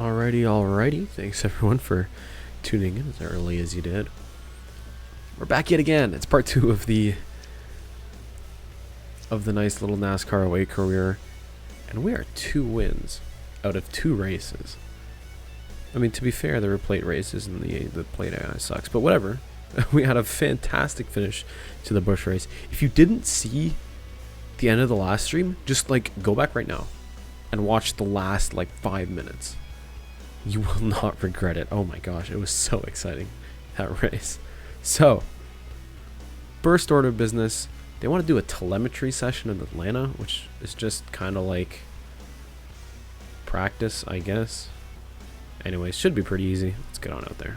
Alrighty. Thanks everyone for tuning in as early as you did. We're back yet again. It's part 2 of the nice little NASCAR away career, and we are 2 wins out of 2 races. I mean, to be fair, there were plate races and the plate AI sucks, but whatever. We had a fantastic finish to the Busch race. If you didn't see the end of the last stream, just like go back right now and watch the last like 5 minutes. You will not regret it. Oh my gosh, it was so exciting, that race. So, first order of business, they want to do a telemetry session in Atlanta, which is just kind of like practice, I guess. Anyways, should be pretty easy. Let's get on out there.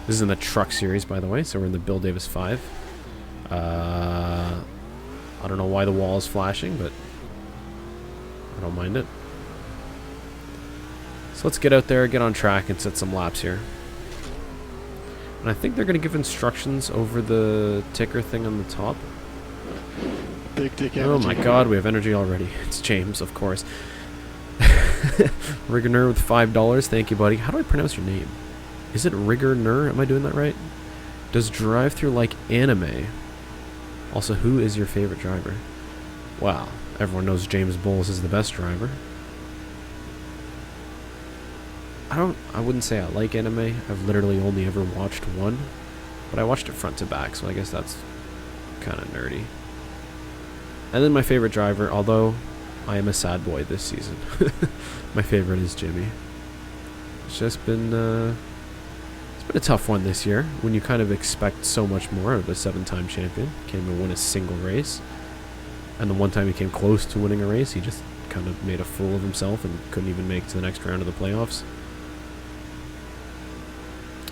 This is in the truck series, by the way, so we're in the Bill Davis 5. I don't know why the wall is flashing, but I don't mind it. So let's get out there, get on track, and set some laps here. And I think they're going to give instructions over the ticker thing on the top. Big dick energy. Oh my god, we have energy already. It's James, of course. Rigger with $5. Thank you, buddy. How do I pronounce your name? Is it Rigger? Am I doing that right? Does drive-through like anime? Also, who is your favorite driver? Wow, everyone knows James Bowles is the best driver. I wouldn't say I like anime. I've literally only ever watched one, but I watched it front to back, so I guess that's kind of nerdy. And then my favorite driver, although I am a sad boy this season, my favorite is Jimmy. It's just been it's been a tough one this year when you kind of expect so much more of a 7-time champion. Can't even win a single race, and the one time he came close to winning a race, he just kind of made a fool of himself and couldn't even make it to the next round of the playoffs.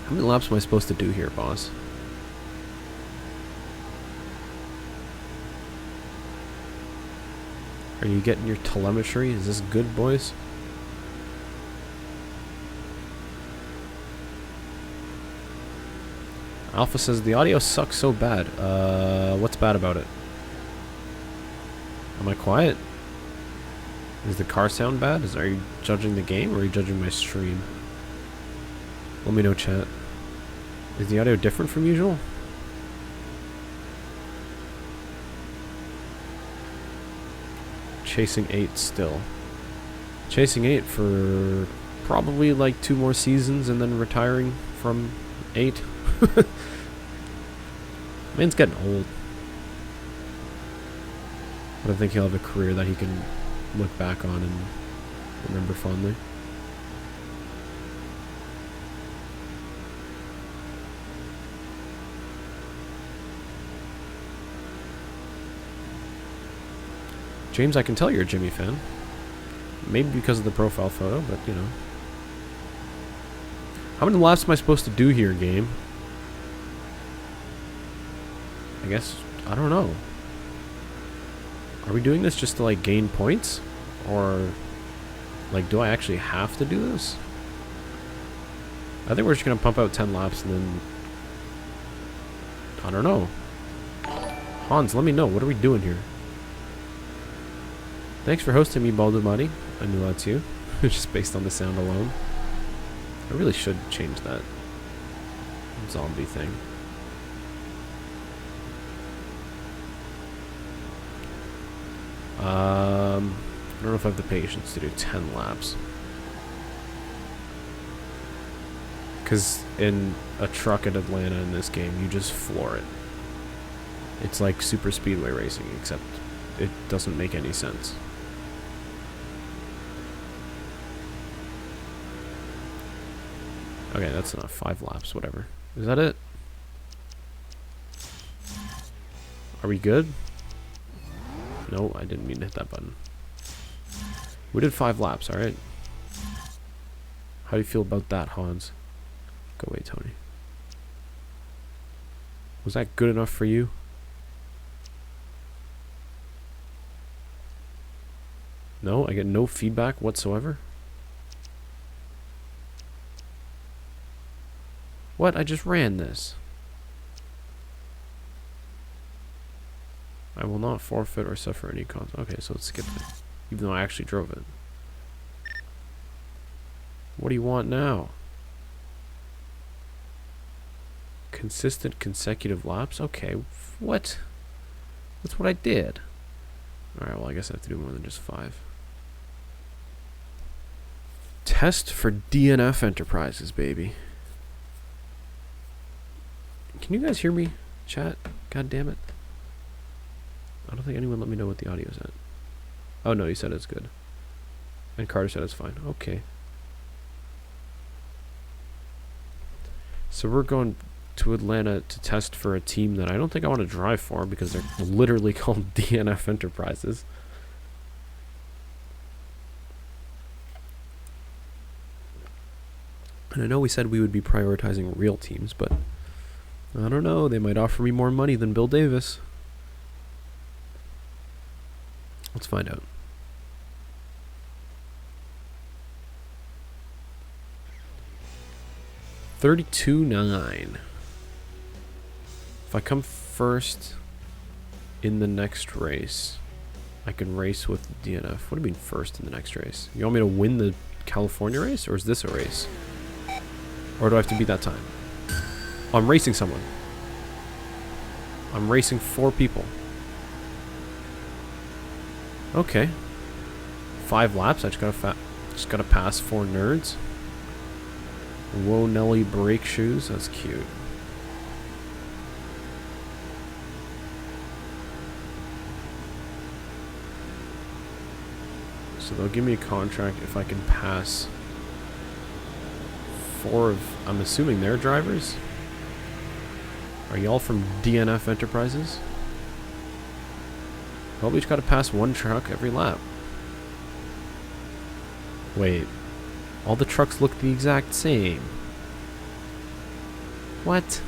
How many laps am I supposed to do here, boss? Are you getting your telemetry? Is this good, boys? Alpha says the audio sucks so bad. What's bad about it? Am I quiet? Does the car sound bad? Are you judging the game or are you judging my stream? Let me know, chat. Is the audio different from usual? Chasing 8 still. Chasing 8 for probably like 2 more seasons and then retiring from 8. Man's getting old. But I think he'll have a career that he can look back on and remember fondly. James, I can tell you're a Jimmy fan. Maybe because of the profile photo, but you know. How many laps am I supposed to do here, game? I guess, I don't know. Are we doing this just to like gain points? Or like, do I actually have to do this? I think we're just gonna pump out 10 laps and then I don't know. Hans, let me know. What are we doing here? Thanks for hosting me, Boulder. I knew that's you. Just based on the sound alone. I really should change that zombie thing. I don't know if I have the patience to do 10 laps. Because in a truck at Atlanta in this game, you just floor it. It's like super speedway racing, except it doesn't make any sense. Okay, that's enough. 5 laps, whatever. Is that it? Are we good? No, I didn't mean to hit that button. We did 5 laps, alright? How do you feel about that, Hans? Go away, Tony. Was that good enough for you? No, I get no feedback whatsoever. What? I just ran this. I will not forfeit or suffer any cost. Okay, so let's skip it. Even though I actually drove it. What do you want now? Consistent consecutive laps? Okay, what? That's what I did. Alright, well I guess I have to do more than just 5. Test for DNF Enterprises, baby. Can you guys hear me, chat? God damn it. I don't think anyone let me know what the audio's at. Oh no, you said it's good. And Carter said it's fine. Okay. So we're going to Atlanta to test for a team that I don't think I want to drive for because they're literally called DNF Enterprises. And I know we said we would be prioritizing real teams, but I don't know. They might offer me more money than Bill Davis. Let's find out. $32.9. If I come first in the next race, I can race with the DNF. What do you mean first in the next race? You want me to win the California race, or is this a race? Or do I have to beat that time? Oh, I'm racing someone. I'm racing 4 people. Okay. 5 laps. I just gotta pass 4 nerds. Whoa, Nelly brake shoes. That's cute. So they'll give me a contract if I can pass 4 of, I'm assuming they're drivers? Are y'all from DNF Enterprises? Well, we each gotta pass 1 truck every lap. Wait. All the trucks look the exact same. What?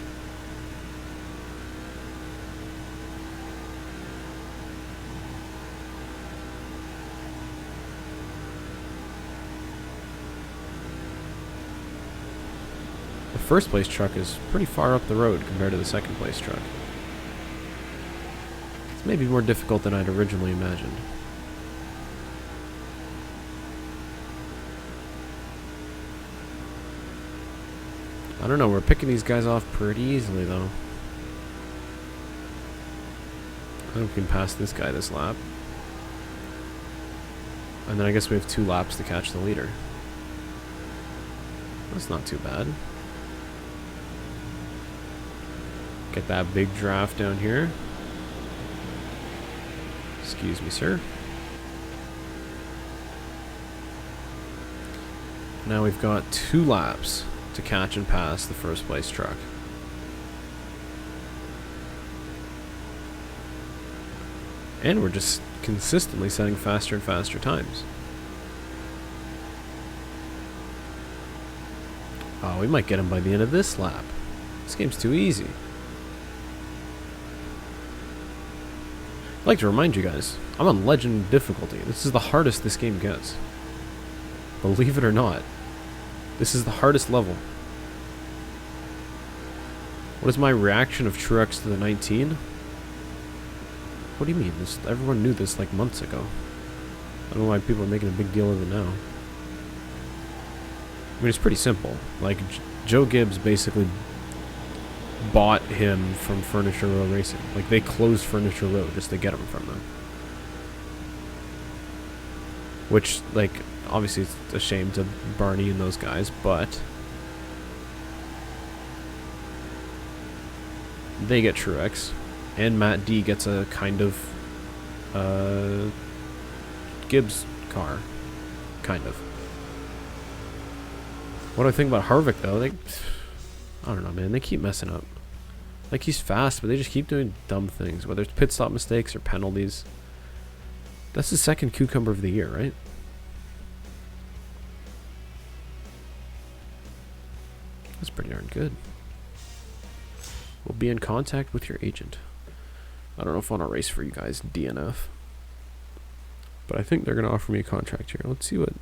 The first place truck is pretty far up the road compared to the second place truck. It's maybe more difficult than I'd originally imagined. I don't know, we're picking these guys off pretty easily though. I think we can pass this guy this lap. And then I guess we have 2 laps to catch the leader. That's not too bad. Get that big draft down here. Excuse me, sir. Now we've got 2 laps to catch and pass the first place truck. And we're just consistently setting faster and faster times. Oh, we might get him by the end of this lap. This game's too easy. I'd like to remind you guys, I'm on Legend difficulty. This is the hardest this game gets. Believe it or not. This is the hardest level. What is my reaction of Truex to the 19? What do you mean? This, everyone knew this like months ago. I don't know why people are making a big deal of it now. I mean, it's pretty simple. Like, Joe Gibbs basically bought him from Furniture Row Racing. Like, they closed Furniture Row just to get him from them. Which, like, obviously it's a shame to Barney and those guys, but they get Truex, and Matt D gets a kind of Gibbs car, kind of. What do I think about Harvick though? I don't know, man. They keep messing up. Like, he's fast, but they just keep doing dumb things, whether it's pit stop mistakes or penalties. That's the second cucumber of the year, right? That's pretty darn good. We'll be in contact with your agent. I don't know if I want to race for you guys, DNF. But I think they're going to offer me a contract here. Let's see what...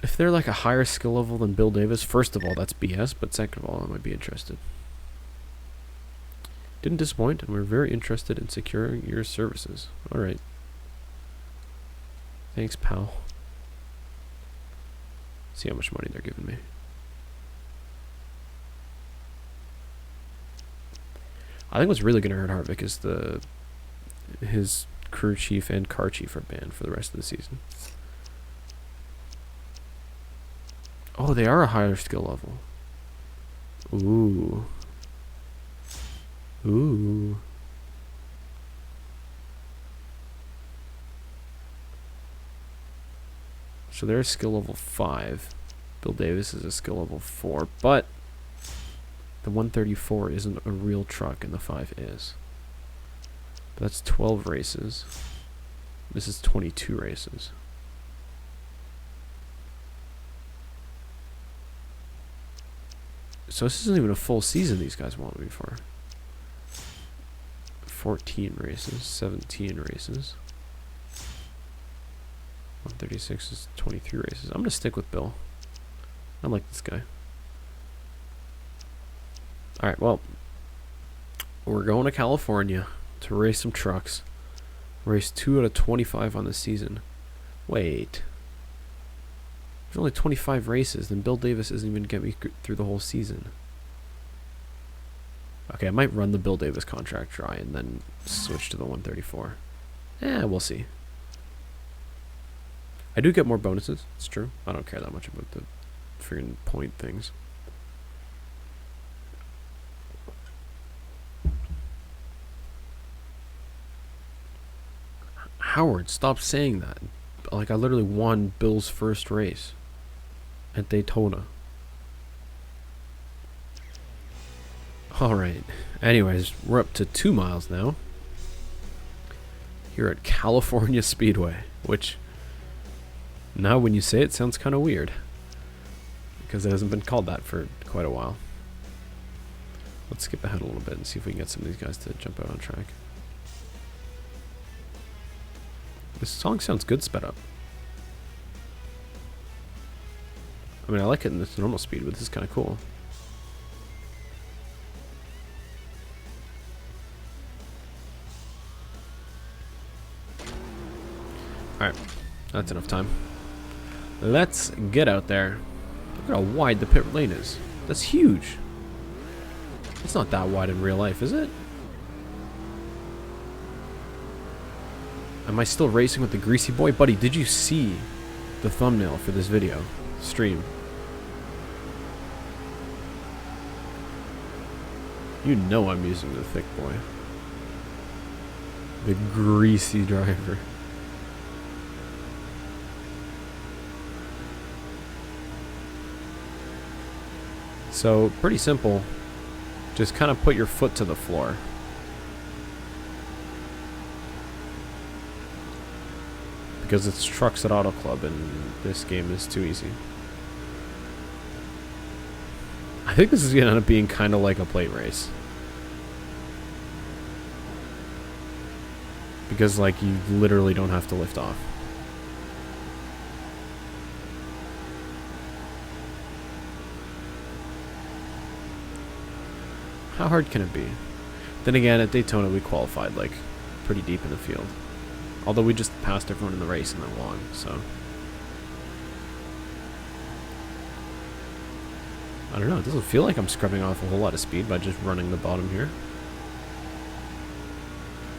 If they're like a higher skill level than Bill Davis, first of all, that's BS. But second of all, I might be interested. Didn't disappoint, and we're very interested in securing your services. Alright. Thanks, pal. See how much money they're giving me. I think what's really going to hurt Harvick is his crew chief and car chief are banned for the rest of the season. Oh, they are a higher skill level. Ooh. Ooh. So they're a skill level 5. Bill Davis is a skill level 4, but the 134 isn't a real truck and the 5 is. But that's 12 races. This is 22 races. So this isn't even a full season these guys want me for. 14 races, 17 races. 136 is 23 races. I'm going to stick with Bill. I like this guy. Alright, well, we're going to California to race some trucks. Race 2 out of 25 on the season. Wait. There's only 25 races, then Bill Davis isn't even get me through the whole season. Okay, I might run the Bill Davis contract dry and then switch to the 134. We'll see. I do get more bonuses, it's true. I don't care that much about the freaking point things. Howard, stop saying that. Like, I literally won Bill's first race at Daytona. Alright, anyways, we're up to 2 miles now. Here at California Speedway, which, now when you say it, sounds kind of weird. Because it hasn't been called that for quite a while. Let's skip ahead a little bit and see if we can get some of these guys to jump out on track. This song sounds good sped up. I mean, I like it in this normal speed, but this is kind of cool. Alright, that's enough time. Let's get out there. Look at how wide the pit lane is. That's huge. It's not that wide in real life, is it? Am I still racing with the greasy boy? Buddy, did you see the thumbnail for this video? Stream. You know I'm using the thick boy. The greasy driver. So, pretty simple. Just kind of put your foot to the floor. Because it's trucks at Auto Club and this game is too easy. I think this is going to end up being kind of like a plate race. Because, like, you literally don't have to lift off. How hard can it be? Then again, at Daytona we qualified, like, pretty deep in the field. Although we just passed everyone in the race and then won, so... I don't know, it doesn't feel like I'm scrubbing off a whole lot of speed by just running the bottom here.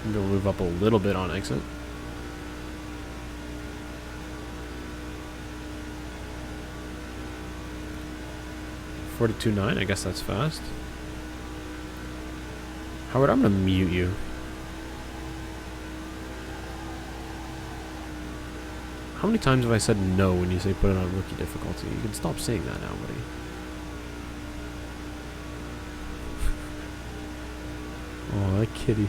Maybe we'll move up a little bit on exit. .42.9, I guess that's fast. Howard, I'm gonna mute you. How many times have I said no when you say put it on rookie difficulty? You can stop saying that now, buddy. Oh, that kitty.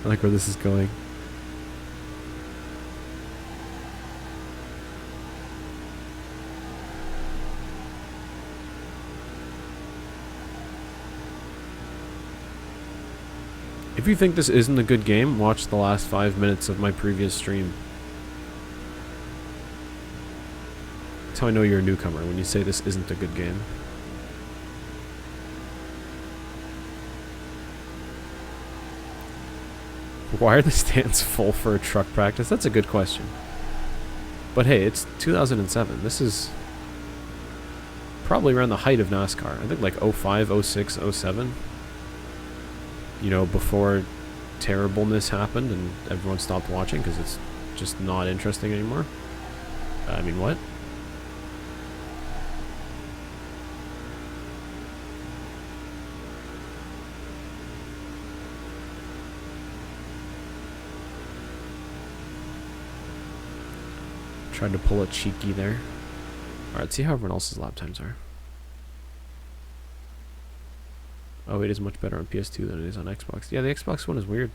I like where this is going. If you think this isn't a good game, watch the last 5 minutes of my previous stream. That's how I know you're a newcomer, when you say this isn't a good game. Why are the stands full for a truck practice? That's a good question. But hey, it's 2007. This is probably around the height of NASCAR. I think like 05, 06, 07. You know, before terribleness happened and everyone stopped watching because it's just not interesting anymore. I mean, what? Tried to pull a cheeky there. Alright, let's see how everyone else's lap times are. Oh, it is much better on PS2 than it is on Xbox. Yeah, the Xbox one is weird.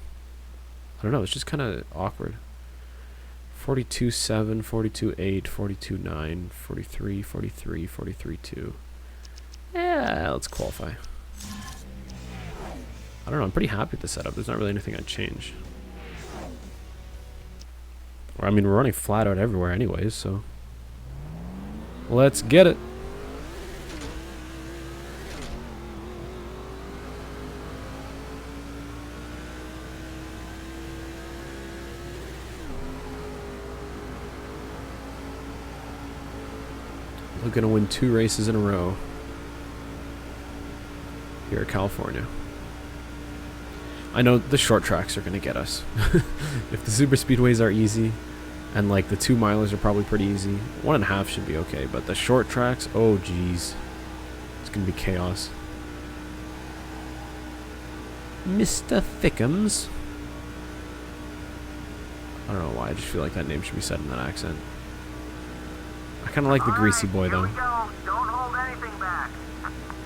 I don't know, it's just kind of awkward. 42.7, 42.8, 42.9, 43, 43, 43.2. Yeah, let's qualify. I don't know, I'm pretty happy with the setup. There's not really anything I'd change. Or, I mean, we're running flat out everywhere anyways, so... Let's get it! We're gonna win 2 races in a row here in California. I know the short tracks are gonna get us. If the super speedways are easy, and like the 2 milers are probably pretty easy, 1.5 should be okay. But the short tracks, oh geez, it's gonna be chaos. Mr. Thickums. I don't know why. I just feel like that name should be said in that accent. I kind of like the greasy boy though. Don't hold anything back.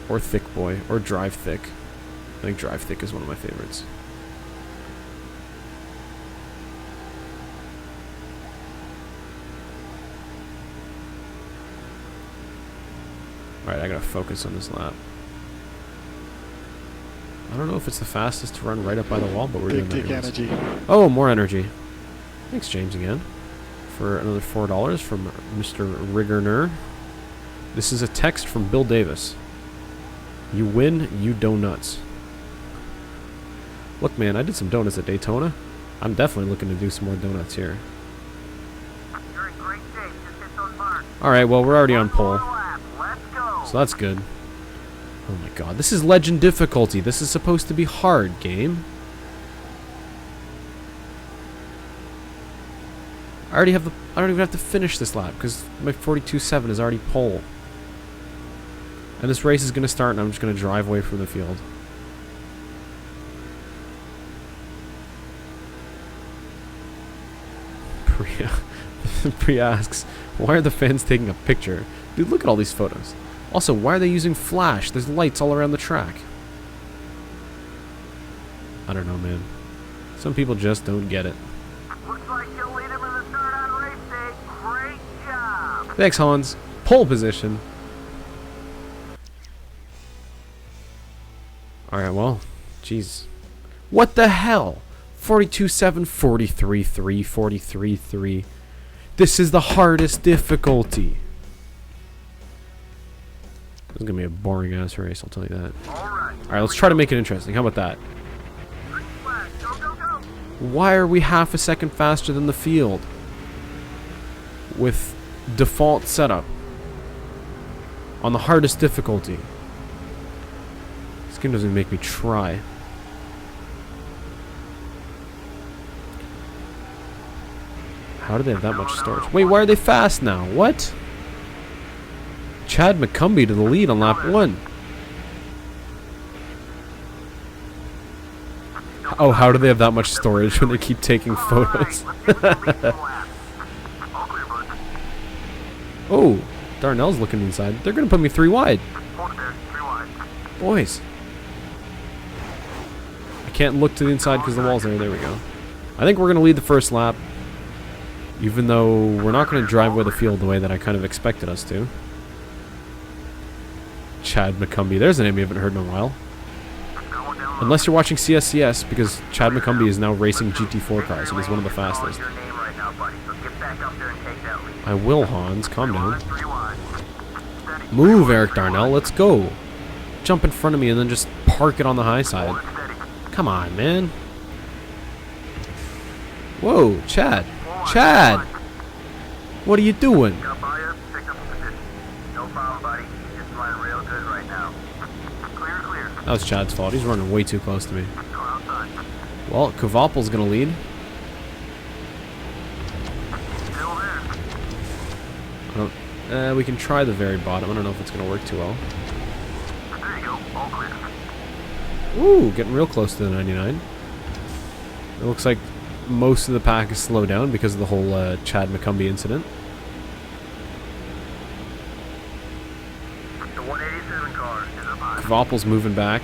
Or thick boy, or drive thick. I think drive thick is one of my favorites. Alright, I gotta focus on this lap. I don't know if it's the fastest to run right up by the wall, but we're doing that anyways. Energy. Oh, more energy. Thanks, James, again. For another $4 from Mr. Riggerner. This is a text from Bill Davis. You win, you donuts. Look, man, I did some donuts at Daytona. I'm definitely looking to do some more donuts here. You're in great shape. Just hit those marks. Alright, well, we're already on pole. Let's go. So that's good. Oh my god, this is legend difficulty. This is supposed to be hard, game. I don't even have to finish this lap because my 42.7 is already pole. And this race is going to start and I'm just going to drive away from the field. Priya asks, why are the fans taking a picture? Dude, look at all these photos. Also, why are they using flash? There's lights all around the track. I don't know, man. Some people just don't get it. Looks like you'll lead him in the start on race day. Great job. Thanks, Hans. Pole position. Alright, well, jeez. What the hell? 42.7, 43.3, 43.3. This is the hardest difficulty. This is going to be a boring ass race, I'll tell you that. Alright, let's try to make it interesting. How about that? Go, go, go. Why are we half a second faster than the field? With default setup. On the hardest difficulty. This game doesn't make me try. How do they have that much storage? Wait, why are they fast now? What? Chad McCumbee to the lead on lap 1. Oh, how do they have that much storage when they keep taking photos? Oh, Darnell's looking inside. They're going to put me 3 wide. Boys. I can't look to the inside because the wall's there. There we go. I think we're going to lead the first lap. Even though we're not going to drive away the field the way that I kind of expected us to. Chad McCumbee. There's a name we haven't heard in a while. Unless you're watching CSCS, because Chad McCumbee is now racing GT4 cars, and he's one of the fastest. I will, Hans. Calm down. Move, Eric Darnell. Let's go. Jump in front of me and then just park it on the high side. Come on, man. Whoa, Chad. Chad! What are you doing? Got by you, picked up a position. No problem, buddy. He's just flying real good right now. Clear, clear. That was Chad's fault. He's running way too close to me. Go outside. Well, Kvapil's gonna lead. Still there. I don't, we can try the very bottom. I don't know if it's gonna work too well. There you go. All clear. Ooh, getting real close to the 99. It looks like most of the pack is slowed down because of the whole Chad McCumbee incident. The 187 car is up high. Kvapil's moving back.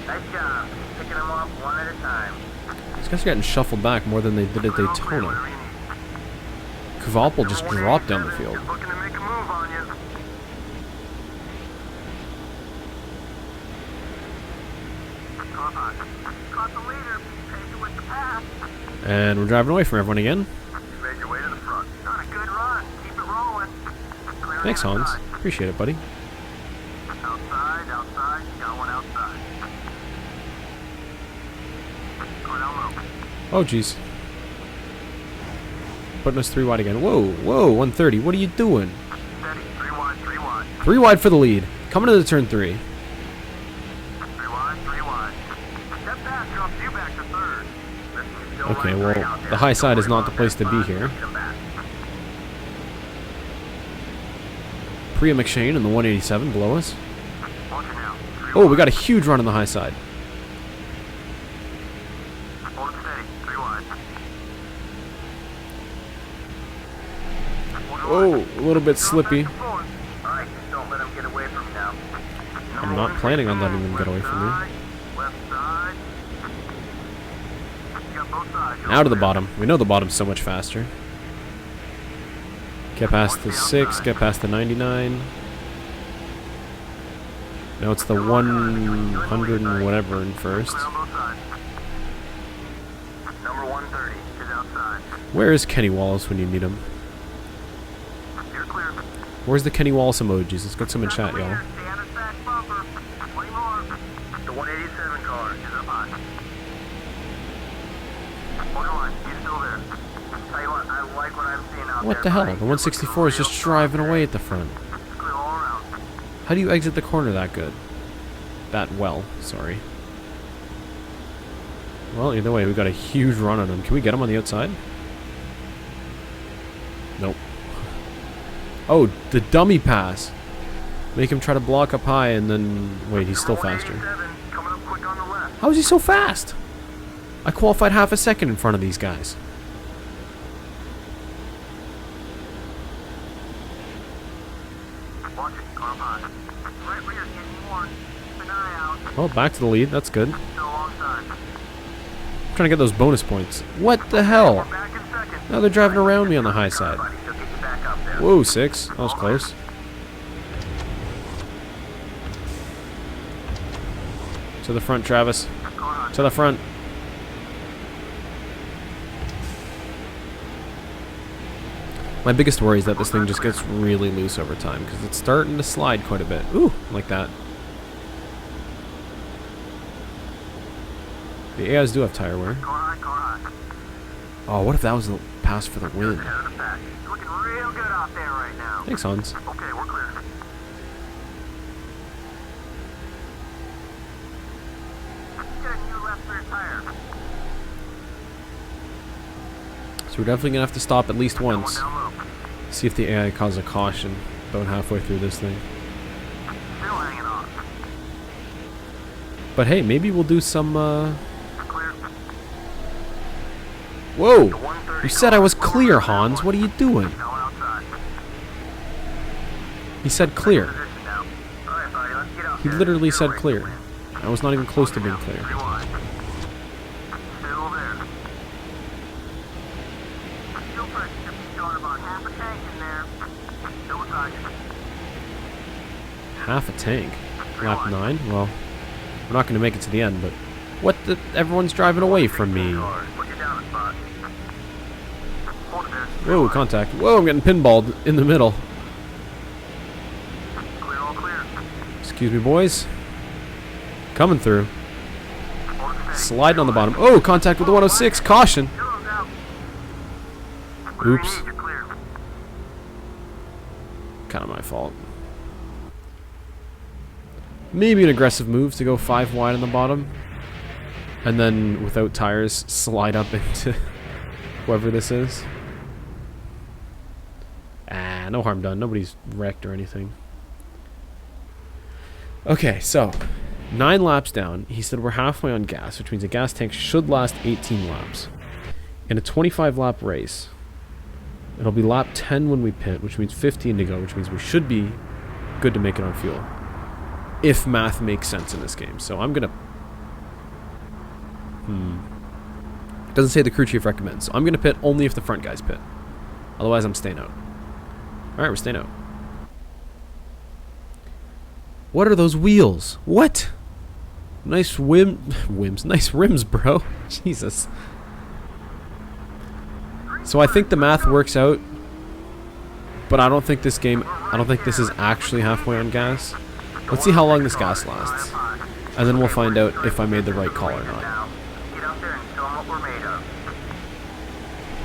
Nice job. Picking them off one at a time. These guys are getting shuffled back more than they did at Daytona. Whatever you need. Kvapil just dropped down the field. Just looking to make a move on you. Caught the leader. Patient with the pass. And we're driving away from everyone again. You made your way to the front. Not a good run. Keep it rolling. Clearing Thanks, Hans. outside. Appreciate it, buddy. Outside, outside. You got one outside. Cornell low. Oh, jeez. Putting us 3 wide again. Whoa, whoa, 130. What are you doing? Steady. 3 wide, 3 wide. 3 wide for the lead. Coming to the turn 3. 3 wide, 3 wide. Step back, drops you back to third. Listen, you're still Okay, running well, great out there. the high side is Don't worry not the about place to that be spot. here. Come back. Priya McShane in the 187 below us. Watch it now. 3 Oh, we wide. got a huge run on the high side. Hold it steady. 3 wide. Oh, a little bit slippy. Alright, don't let him get away from you now. I'm not planning on letting them get away from me. Left side. You got both sides. Out of the bottom. We know the bottom's so much faster. Get past the 6, get past the 99. Now it's the 100 and whatever in first. Clear on both sides. Number 130 is outside. Where is Kenny Wallace when you need him? You're clear. Where's the Kenny Wallace emojis? Let's get some in chat, y'all. Stay on his back bumper. 20 more. The 187 car is up high. Hold on, he's still there. Tell you what, I like what I'm seeing out What there. the hell? buddy. The 164 is just driving away at the front. It's clear all around. How do you exit the corner that good? That well, sorry. Well, either way, we got a huge run on him. Can we get him on the outside? Nope. Oh, the dummy pass. Make him try to block up high and then... Wait, he's still faster. 187 coming up quick on the left. How is he so fast? I qualified half a second in front of these guys. Watch it, car behind. Right rear getting warned. Keep an eye out. Well, back to the lead. That's good. Still alongside. Trying to get those bonus points. What the hell? We're back in second. Now they're driving around me on the high side. Buddy, she'll get you back up there. Whoa, 6. That was close. To the front, Travis. Car on. To the front. My biggest worry is that this thing just gets really loose over time because it's starting to slide quite a bit. Ooh, like that. The AIs do have tire wear. Car high, car high. Oh, what if that was the pass for the win? Head of the pack. It's looking real good out there right now. Thanks, Hans. Okay, we're clear. Get a new left rear tire. So we're definitely going to have to stop at least One once. down low. See if the AI causes a caution about halfway through this thing. Still hanging on. But hey, maybe we'll do some, Clear. Whoa! The 130 You said I was clear, Hans. What are you doing? now outside. He said clear. Position now. All right, buddy, let's get out He there. literally Get said right clear. to win. I was not even close to being clear. 3 wide. Still there. Fuel pressure should be showing about half a tank in there. Still beside you. Half a tank. Lap 9? Well, we're not going to make it to the end, but... What the... Everyone's driving away from me. Cars, put you down a spot. Hold it there. Whoa, contact. Whoa, I'm getting pinballed in the middle. Clear, all clear. Excuse me, boys. Coming through. Hold it steady. Sliding on the bottom. Oh, contact with the 106. Caution. Zero's out. Oops. You're clear. kind of my fault. Maybe an aggressive move to go 5 wide on the bottom. And then, without tires, slide up into whoever this is. Ah, no harm done. Nobody's wrecked or anything. Okay, so 9 laps down. He said we're halfway on gas, which means the gas tank should last 18 laps. In a 25 lap race, it'll be lap 10 when we pit, which means 15 to go, which means we should be good to make it on fuel. If math makes sense in this game. So I'm gonna... Doesn't say the crew chief recommends. So I'm gonna pit only if the front guys pit. Otherwise I'm staying out. Alright, we're staying out. What are those wheels? What? Nice nice rims, bro. Jesus. So I think the math works out, but I don't think this is actually halfway on gas. Let's see how long this gas lasts, and then we'll find out if I made the right call or not.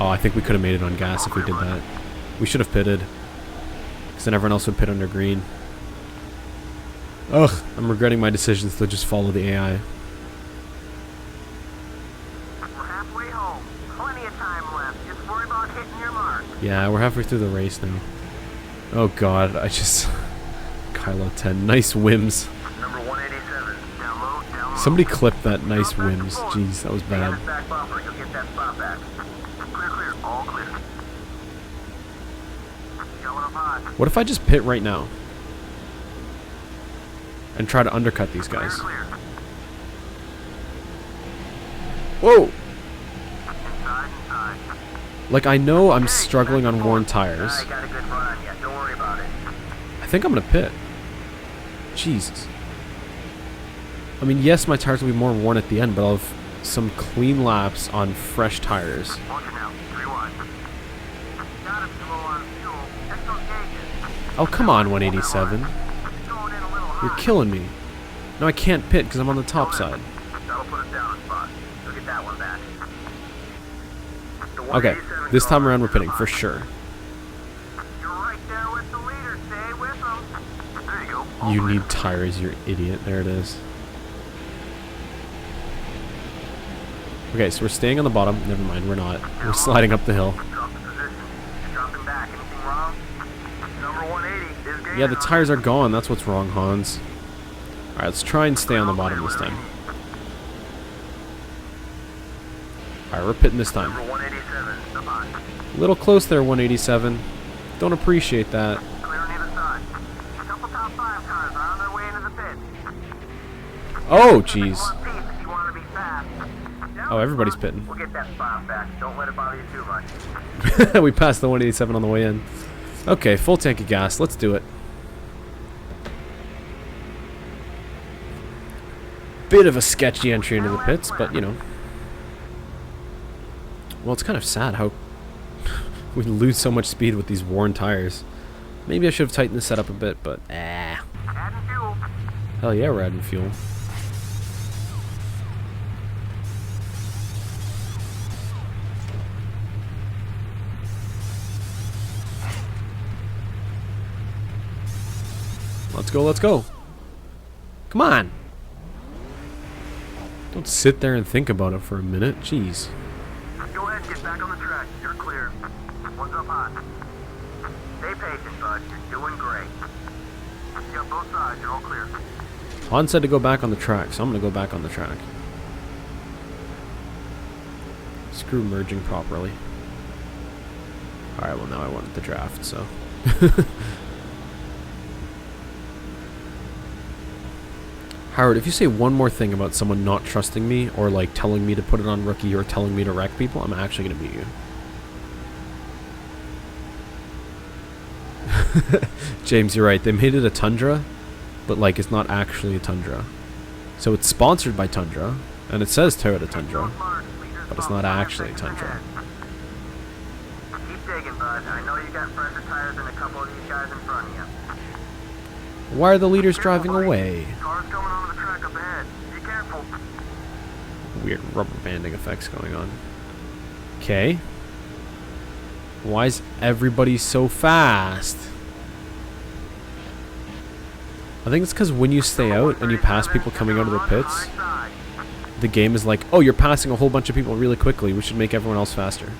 Oh, I think we could have made it on gas if we did that. We should have pitted, because then everyone else would pit under green. Ugh, I'm regretting my decisions to just follow the AI. We're halfway home. Plenty of time left. Just worry about hitting your mark. Yeah, we're halfway through the race now. Oh god, I just... Kylo 10, nice whims. Number 187. Down low, down low. Somebody clipped that nice whims. Jeez, that was bad. Back bumper. You'll get that spot back. Clear, clear. All clear. Going up high. What if I just pit right now? And try to undercut these guys. Clear, clear. Whoa! Inside, inside. Like, I know I'm struggling on worn tires. I got a good run on you. Don't worry about it. I think I'm gonna pit. Jesus. I mean, yes, my tires will be more worn at the end, but I'll have some clean laps on fresh tires. Watch it now. 3 wide. Got it slow on fuel. Check those gauges. Oh, come on, 187. Going in a little high. You're killing me. No, I can't pit because I'm on the top side. That'll put us down a spot. You'll get that one back. Okay, this time around we're pitting, for sure. You're right there with the leader. Stay with them. There you go. You need tires, you idiot. There it is. Okay, so we're staying on the bottom. Never mind, we're not. We're sliding up the hill. Drop the position. Dropping back. Anything wrong? Number 180 is gaining. Yeah, the tires are gone. That's what's wrong, Hans. Alright, let's try and stay on the bottom this time. Alright, we're pitting this time. Number 187. Up high. A little close there, 187. Don't appreciate that. Clear on either side. A couple top 5 cars are on their way into the pit. Oh, jeez. One piece if you want to be fast. Oh, everybody's pitting. We'll get that spot back. Don't let it bother you too much. We passed the 187 on the way in. Okay, full tank of gas. Let's do it. Bit of a sketchy entry into the pits, but, you know. Well, it's kind of sad how we lose so much speed with these worn tires. Maybe I should have tightened the setup a bit, but Adding fuel. hell yeah, we're adding fuel. Let's go, let's go. Come on. Don't sit there and think about it for a minute. Jeez. Go ahead and get back on the track. You're clear. One's up high. Stay patient, bud. You're doing great. You got both sides. You're all clear. Han said to go back on the track, so I'm going to go back on the track. Screw merging properly. Alright, well now I wanted the draft, so... Howard, if you say one more thing about someone not trusting me, or like telling me to put it on rookie, or telling me to wreck people, I'm actually going to beat you. James, you're right. They made it a Tundra, but like it's not actually a Tundra. So it's sponsored by Tundra, and it says Toyota Tundra, but it's not actually a Tundra. Keep digging, bud. I know you got fresher tires than a couple of these guys in front of you. Why are the leaders driving away? Cars coming onto the track up ahead. Be careful. Weird rubber banding effects going on. Okay. Why is everybody so fast? I think it's because when you stay out and you pass people coming out of the pits, the game is like, oh, you're passing a whole bunch of people really quickly. We should make everyone else faster.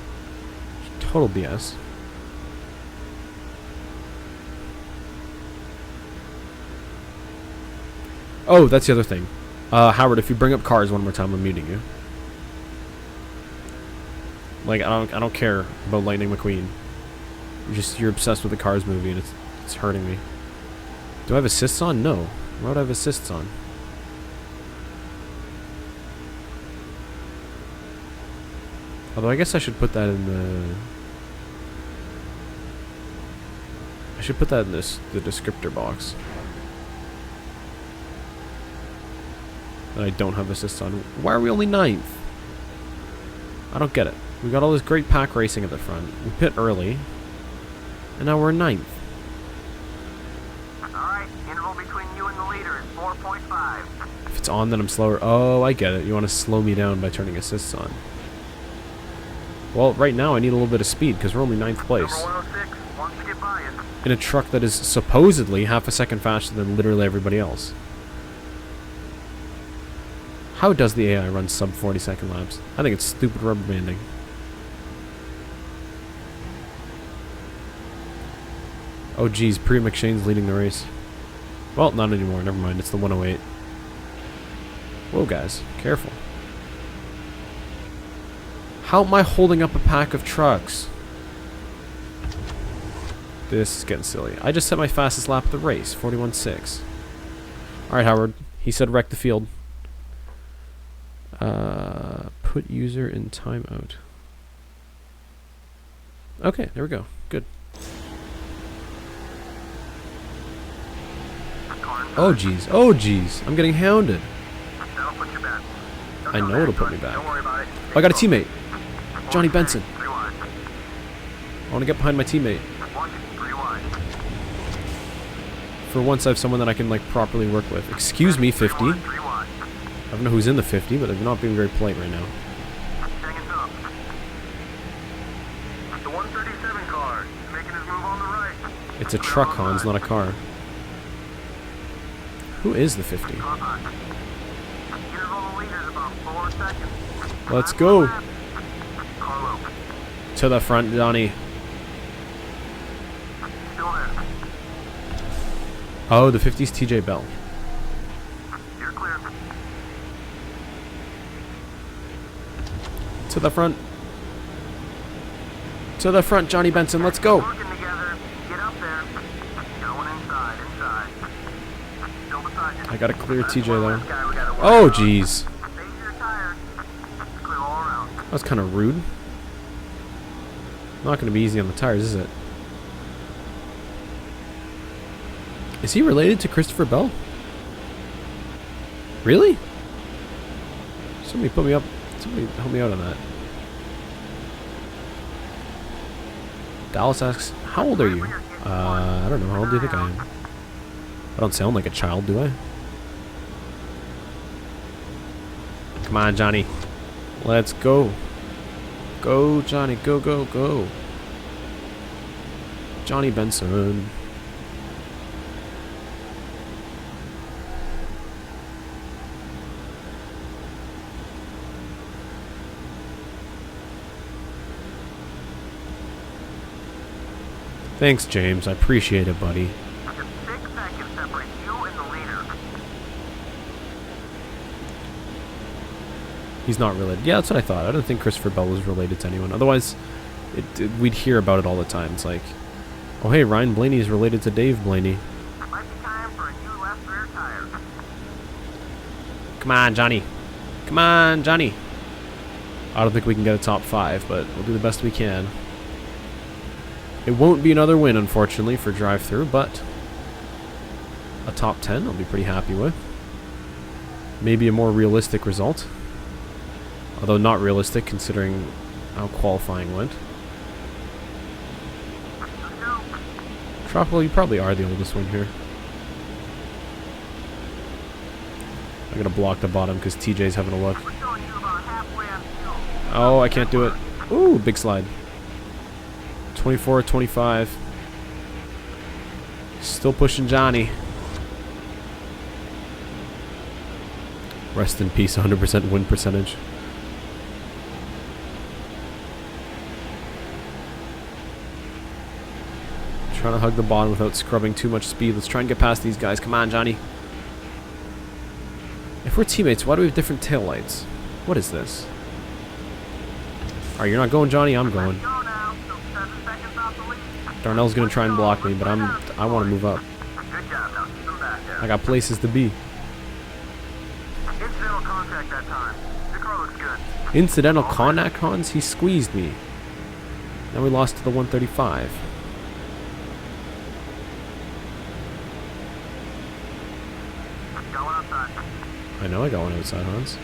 Total BS. Oh, that's the other thing. Howard, if you bring up cars one more time, I'm muting you. Like, I don't care about Lightning McQueen. You're obsessed with the Cars movie, and it's hurting me. Do I have assists on? No. Why would I have assists on? Although I guess I should put that in the... I should put that in the descriptor box. That I don't have assists on. Why are we only 9th? I don't get it. We got all this great pack racing at the front. We pit early. And now we're 9th. Alright, interval between you and the leader is 4.5. If it's on, then I'm slower. Oh, I get it. You want to slow me down by turning assists on. Well, right now I need a little bit of speed because we're only 9th place. Number 106 wants to get by us. In a truck that is supposedly half a second faster than literally everybody else. How does the AI run sub 40-second laps? I think it's stupid rubber banding. Oh geez, Priya McShane's leading the race. Well, not anymore, never mind, it's the 108. Whoa guys, careful. How am I holding up a pack of trucks? This is getting silly. I just set my fastest lap of the race, 41.6. Alright Howard, he said wreck the field. Put user in timeout. Okay, there we go. Good. Oh jeez. Oh jeez. I'm getting hounded. I know it'll put me back. Oh, I got a teammate. Johnny Benson. I want to get behind my teammate. For once I have someone that I can like properly work with. Excuse me, 50. I don't know who's in the 50, but they're not being very polite right now. The 137 car is making his move on the right. It's a truck, Hans, not a car. Who is the 50? Let's go. To the front, Johnny. Oh, the 50's TJ Bell. You're clear. To the front. To the front, Johnny Benson. Let's go. Working together. Get up there. Going inside. Still beside you. I gotta clear TJ though. Oh, jeez. That was kind of rude. Not gonna be easy on the tires, is it? Is he related to Christopher Bell? Really? Somebody put me up. Somebody help me out on that. Dallas asks, how old are you? I don't know. How old do you think I am? I don't sound like a child, do I? Come on, Johnny. Let's go. Go, Johnny. Go, go, go. Johnny Benson. Thanks, James. I appreciate it, buddy. Just 6 seconds separate you and the leader. He's not related. Yeah, that's what I thought. I don't think Christopher Bell was related to anyone. Otherwise, we'd hear about it all the time. It's like, oh hey, Ryan Blaney is related to Dave Blaney. Might be time for a new left rear tire. Come on, Johnny. Come on, Johnny. I don't think we can get a top 5, but we'll do the best we can. It won't be another win, unfortunately, for drive-thru, but a top 10 I'll be pretty happy with. Maybe a more realistic result. Although not realistic, considering how qualifying went. Tropical, you probably are the oldest one here. I'm gonna block the bottom because TJ's having a look. Oh, I can't do it. Ooh, big slide. 24, 25. Still pushing Johnny. Rest in peace, 100% win percentage. Trying to hug the bottom without scrubbing too much speed. Let's try and get past these guys. Come on, Johnny. If we're teammates, why do we have different taillights? What is this? Alright, you're not going, Johnny. I'm going. Darnell's gonna try and block me, but I want to move up. I got places to be. Incidental contact that time. The car looks good. Incidental contact, Hans? He squeezed me. Then we lost to the 135. Going outside. I know I got one outside, Hans.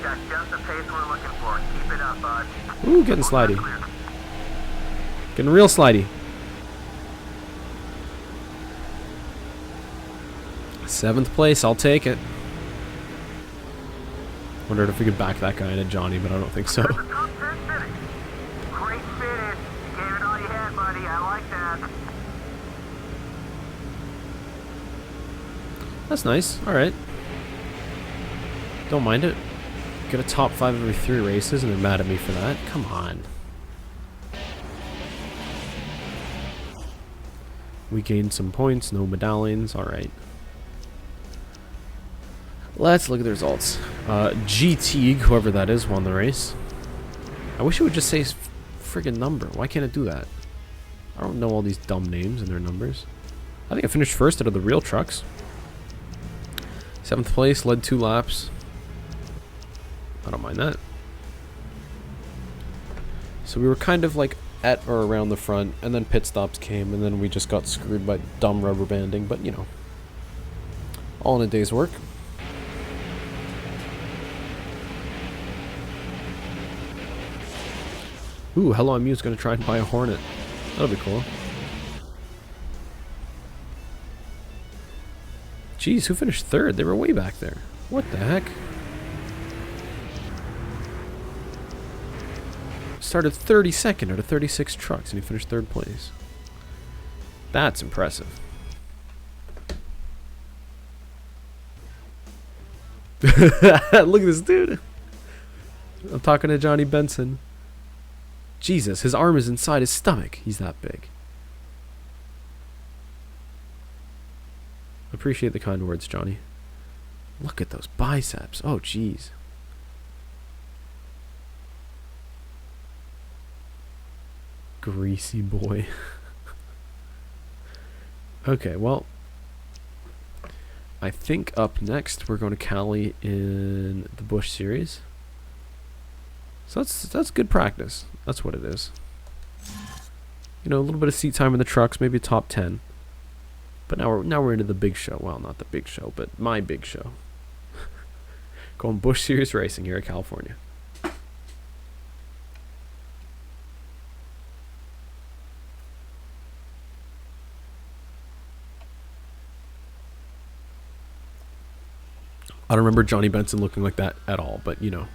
Got just the pace we're looking for. Keep it up, bud. Ooh, getting slidey. Getting real slidey. 7th place, I'll take it. Wondered if we could back that guy into Johnny, but I don't think so. Great finish. You gave it all you had, buddy. I like that. That's nice. Alright. Don't mind it. Get a top 5 every 3 races and they're mad at me for that. Come on. We gained some points, no medallions. Alright. Let's look at the results. GT, whoever that is, won the race. I wish it would just say friggin' number. Why can't it do that? I don't know all these dumb names and their numbers. I think I finished first out of the real trucks. 7th place, led 2 laps. I don't mind that. So we were kind of like at or around the front, and then pit stops came, and then we just got screwed by dumb rubber banding, but you know. All in a day's work. Ooh, Hello I'm Mu's gonna try and buy a Hornet. That'll be cool. Jeez, who finished 3rd? They were way back there. What the heck? Started 32nd out of 36 trucks and he finished 3rd place. That's impressive. Look at this dude. I'm talking to Johnny Benson. Jesus, his arm is inside his stomach. He's that big. Appreciate the kind words, Johnny. Look at those biceps. Oh, jeez. Greasy boy. Okay, well, I think up next we're going to Cali in the Busch series. So that's good practice. That's what it is. You know, a little bit of seat time in the trucks, maybe a top 10. But now we're into the big show. Well, not the big show, but my big show. Going Busch Series racing here in California. I don't remember Johnny Benson looking like that at all, but you know.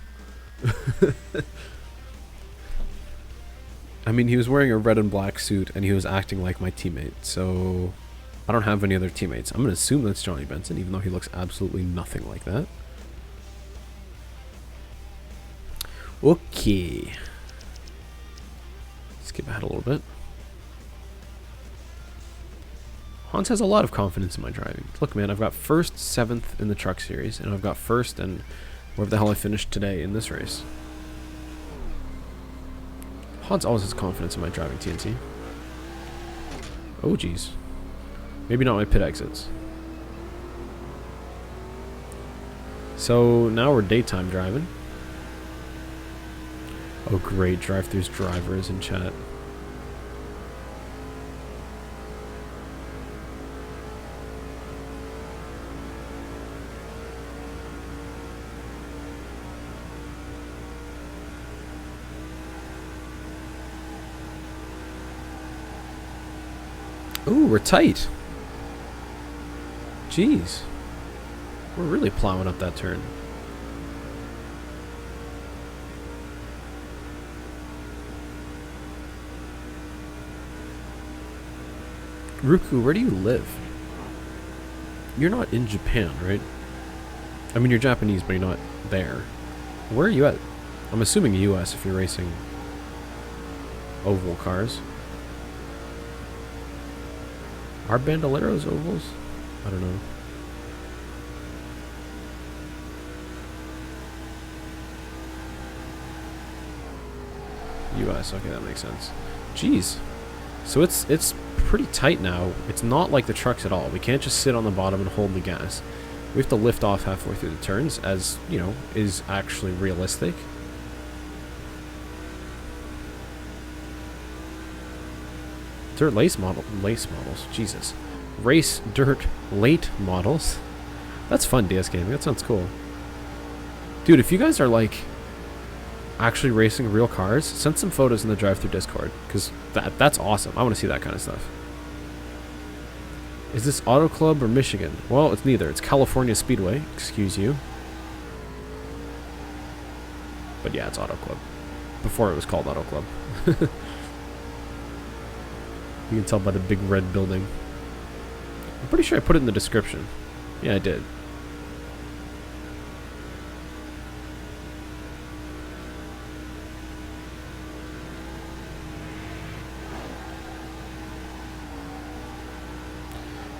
I mean, he was wearing a red and black suit and he was acting like my teammate, so I don't have any other teammates. I'm going to assume that's Johnny Benson, even though he looks absolutely nothing like that. Okay. Skip ahead a little bit. Hans has a lot of confidence in my driving. Look, man, I've got 1st, 7th in the truck series, and I've got 1st and wherever the hell I finished today in this race. Hans always has confidence in my driving, TNC. Oh, jeez. Maybe not my pit exits. So now we're daytime driving. Oh, great. Drive-thru's driver is in chat. Ooh, we're tight. Jeez. We're really plowing up that turn. Ruku, where do you live? You're not in Japan, right? I mean, you're Japanese, but you're not there. Where are you at? I'm assuming US if you're racing oval cars. Are Bandoleros ovals? I don't know. US, okay, that makes sense. Jeez. So it's pretty tight now. It's not like the trucks at all. We can't just sit on the bottom and hold the gas. We have to lift off halfway through the turns, as, you know, is actually realistic. Dirt lace models, Jesus. Race dirt late models. That's fun, DS Gaming, that sounds cool. Dude, if you guys are like actually racing real cars, send some photos in the drive-thru Discord, because that's awesome. I want to see that kind of stuff. Is this Auto Club or Michigan? Well, it's neither. It's California Speedway, excuse you. But yeah, it's Auto Club. Before it was called Auto Club. You can tell by the big red building. I'm pretty sure I put it in the description. Yeah, I did.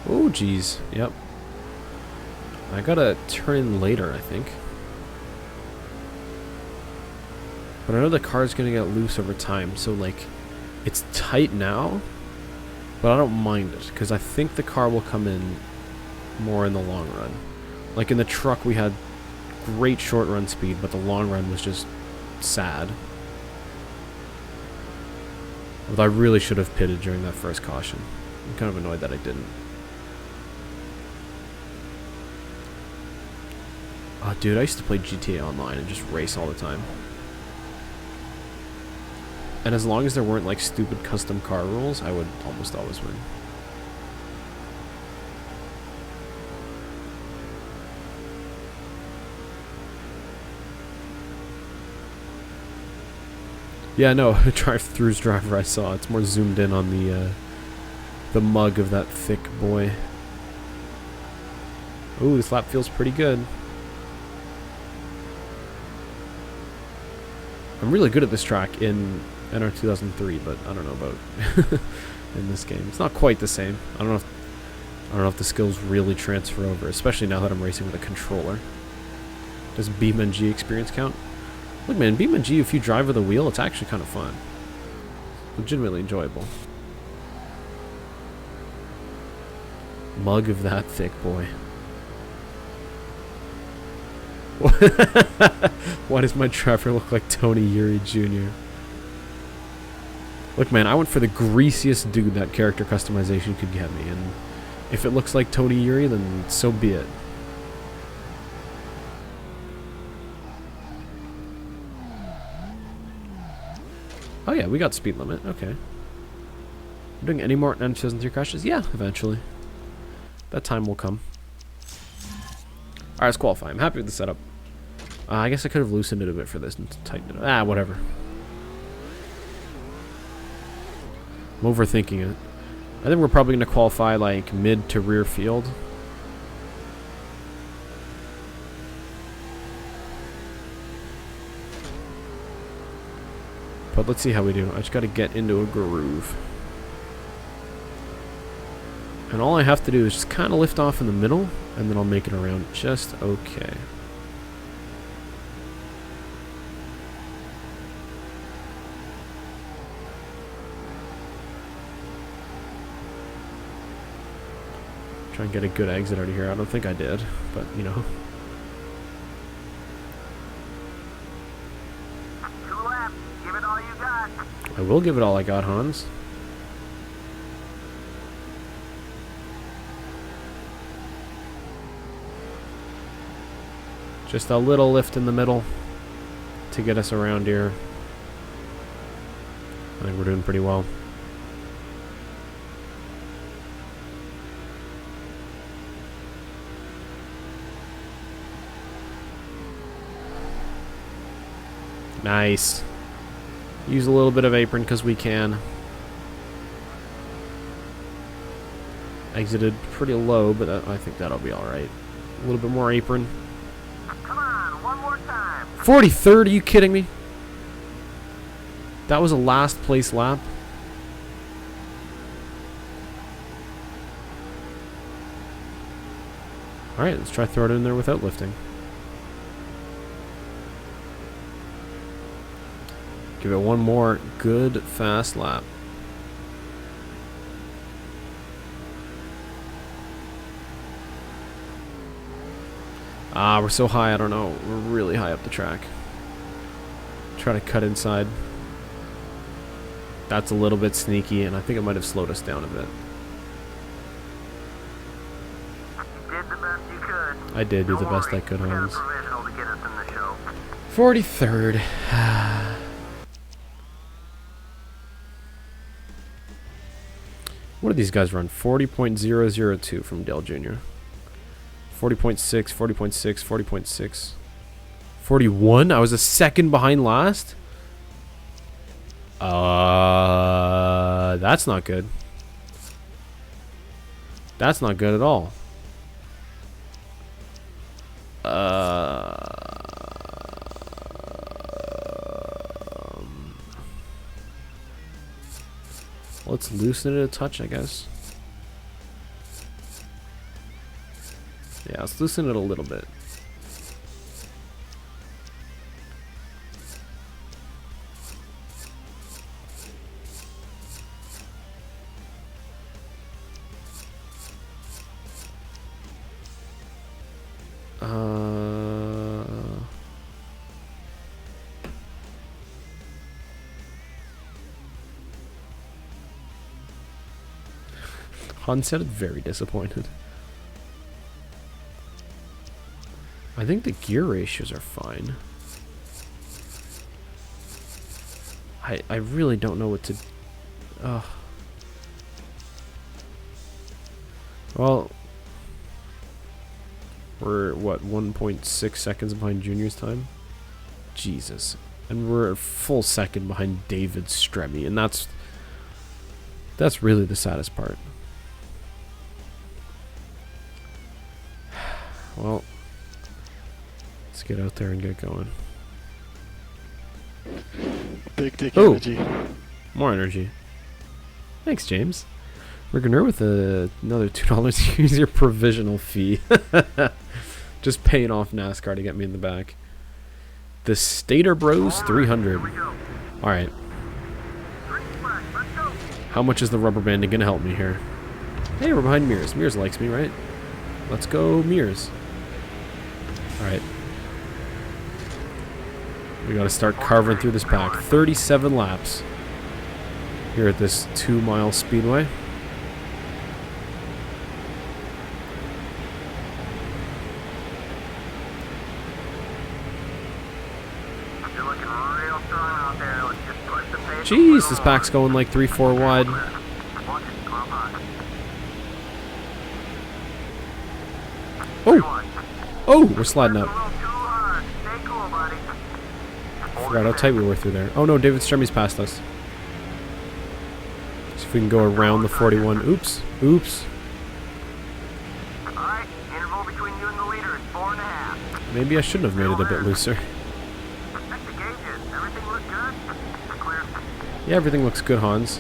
Oh, geez. Yep. I gotta turn in later, I think. But I know the car's gonna get loose over time, so, like, it's tight now, but I don't mind it, because I think the car will come in more in the long run. Like, in the truck, we had great short run speed, but the long run was just sad. Although I really should have pitted during that first caution. I'm kind of annoyed that I didn't. Oh, dude, I used to play GTA Online and just race all the time. And as long as there weren't, like, stupid custom car rules, I would almost always win. Yeah, no, drive-thru's driver I saw. It's more zoomed in on the mug of that thick boy. Ooh, this lap feels pretty good. I'm really good at this track in NR 2003, but I don't know about in this game. It's not quite the same. I don't know if the skills really transfer over, especially now that I'm racing with a controller. Does BeamNG experience count? Look, man, BeamNG, if you drive with a wheel, it's actually kind of fun. Legitimately enjoyable. Mug of that thick boy. Why does my driver look like Tony Yuri Jr.? Look, man, I went for the greasiest dude that character customization could get me, and if it looks like Tony Yuri, then so be it. Oh yeah, we got speed limit, okay. We're doing any more 2003 crashes? Yeah, eventually. That time will come. Alright, let's qualify. I'm happy with the setup. I guess I could have loosened it a bit for this and tightened it up. Ah, whatever. I'm overthinking it. I think we're probably going to qualify like mid to rear field. But let's see how we do. I just got to get into a groove. And all I have to do is just kind of lift off in the middle, and then I'll make it around just okay. Try and get a good exit out of here. I don't think I did, but you know. 2 laps. Give it all you got. I will give it all I got, Hans. Just a little lift in the middle to get us around here. I think we're doing pretty well. Nice. Use a little bit of apron because we can. Exited pretty low, but I think that'll be alright. A little bit more apron. Come on, one more time. 43rd? Are you kidding me? That was a last place lap. Alright, let's try throw it in there without lifting. Give it one more good fast lap. Ah, we're so high, I don't know. We're really high up the track. Try to cut inside. That's a little bit sneaky, and I think it might have slowed us down a bit. You did the best you could. I did do the Don't best worry, I could, we got a Hans. provisional to get us in the show. 43rd. What did these guys run? 40.002 from Dale Jr. 40.6, 40.6, 40.6. 41? I was a second behind last? That's not good. That's not good at all. Let's loosen it a touch, I guess. Yeah, let's loosen it a little bit. Han sounded very disappointed. I think the gear ratios are fine. I really don't know what to... Well... We're, what, 1.6 seconds behind Junior's time? Jesus. And we're a full second behind David Stremme, and that's really the saddest part. Well, let's get out there and get going. Big dick Ooh. energy. More energy. Thanks, James. We're with another $2. Here's your provisional fee. Just paying off NASCAR to get me in the back. The Stater Bros 300. Alright. How much is the rubber banding going to help me here? Hey, we're behind Mears. Mears likes me, right? Let's go, Mears. Alright. We gotta start carving through this pack. 37 laps here at this 2-mile speedway. Jeez, this pack's going like 3-4 wide. Oh! Oh, we're sliding up. Forgot how tight we were through there. Oh no, David Stremme's passed us. See if we can go around the 41. Oops. Oops. Alright, interval between you and the leader is 4.5. Maybe I shouldn't have made it a bit looser. Check the gauges. Everything look good? Clear. Yeah, everything looks good, Hans.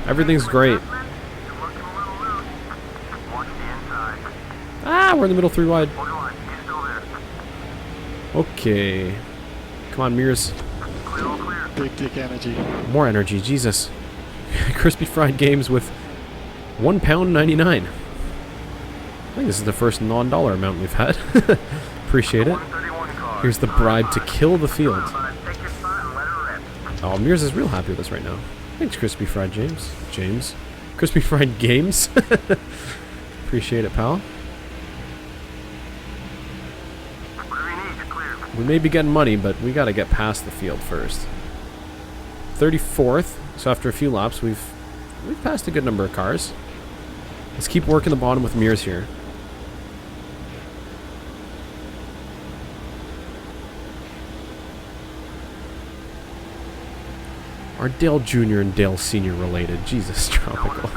Everything's great. You're looking a little loose. Watch the inside. Ah, we're in the middle 3 wide. Hold on, he's still there. Okay. Come on, Mears. Clear, all clear. Big dick energy. More energy, Jesus. Crispy fried games with £1.99. I think this is the first non-dollar amount we've had. Appreciate it. 131 car. Here's the bribe to kill the field. Take your spot and let her rip. Oh, Mears is real happy with us right now. Thanks, Crispy Fried James. James. Crispy Fried Games. Appreciate it, pal. Whatever you need, you're clear. We may be getting money, but we got to get past the field first. 34th. So after a few laps, we've passed a good number of cars. Let's keep working the bottom with Mears here. Are Dale Jr. and Dale Sr. related? Jesus, tropical.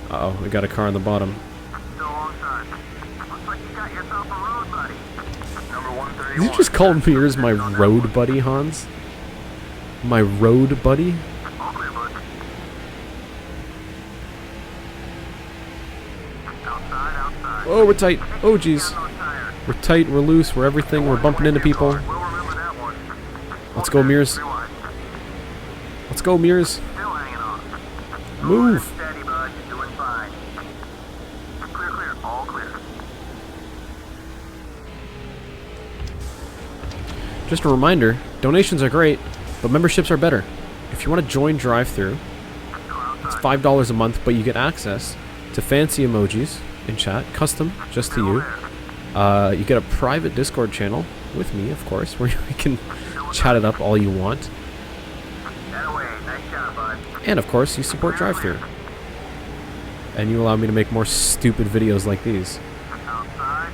Uh-oh, we got a car on the bottom. Still alongside. Looks like like you got yourself a road buddy. Number Did 131. you just call Mears my road buddy, Hans? My road buddy? All clear, bud. Outside. Oh, we're tight. Oh, jeez. On those tires. We're tight, we're loose, we're everything, we're bumping into people. We'll remember that one. Let's go, Mears. Rewind. Let's go, Mears. Still hanging on. Move. Steady, bud. You're doing fine. Clear. All clear. Just a reminder, donations are great, but memberships are better. If you want to join Drive-Thru, it's $5 a month, but you get access to fancy emojis in chat, custom, just to you. You get a private Discord channel with me, of course, where we can chat it up all you want. That away. Nice job, bud. And of course, you support Drive-Thru. And you allow me to make more stupid videos like these. Outside.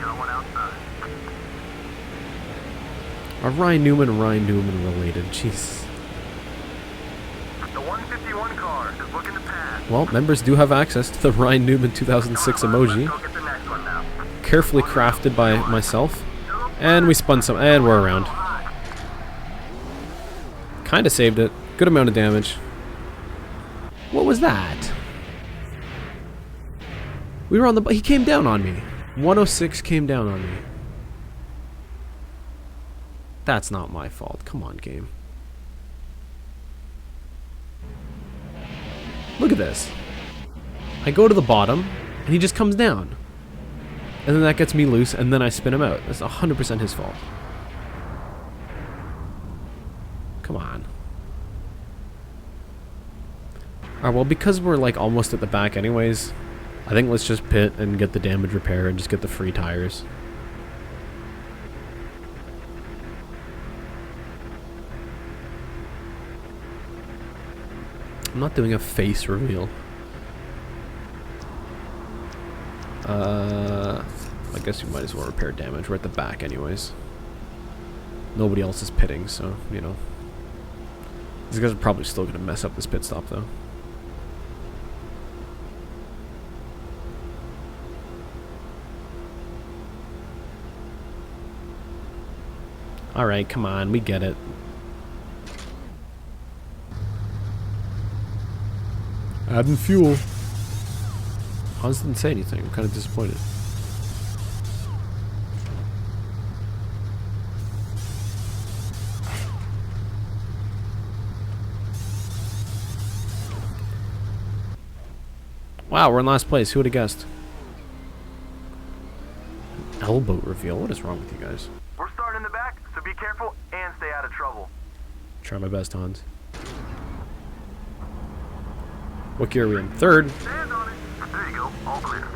Going outside. Are Ryan Newman related? Jeez. The 151 car is looking to pass. Well, members do have access to the Ryan Newman 2006 emoji, Go get the next one now. carefully crafted by myself. And we spun some, and we're around. Kinda saved it. Good amount of damage. What was that? We were on the, he came down on me. 106 came down on me. That's not my fault. Come on, game. Look at this. I go to the bottom, and he just comes down. And then that gets me loose, and then I spin him out. That's 100% his fault. Come on. Alright, well, because we're like almost at the back anyways, I think let's just pit and get the damage repair and just get the free tires. I'm not doing a face reveal. I guess we might as well repair damage. We're at the back anyways. Nobody else is pitting, so, you know. These guys are probably still going to mess up this pit stop, though. Alright, come on, we get it. Adding fuel. Hans didn't say anything. I'm kind of disappointed. Wow, we're in last place. Who would have guessed? Elbow reveal. What is wrong with you guys? We're starting in the back, so be careful and stay out of trouble. Try my best, Hans. What gear are we in? Third. Stand on it. There you go. All clear.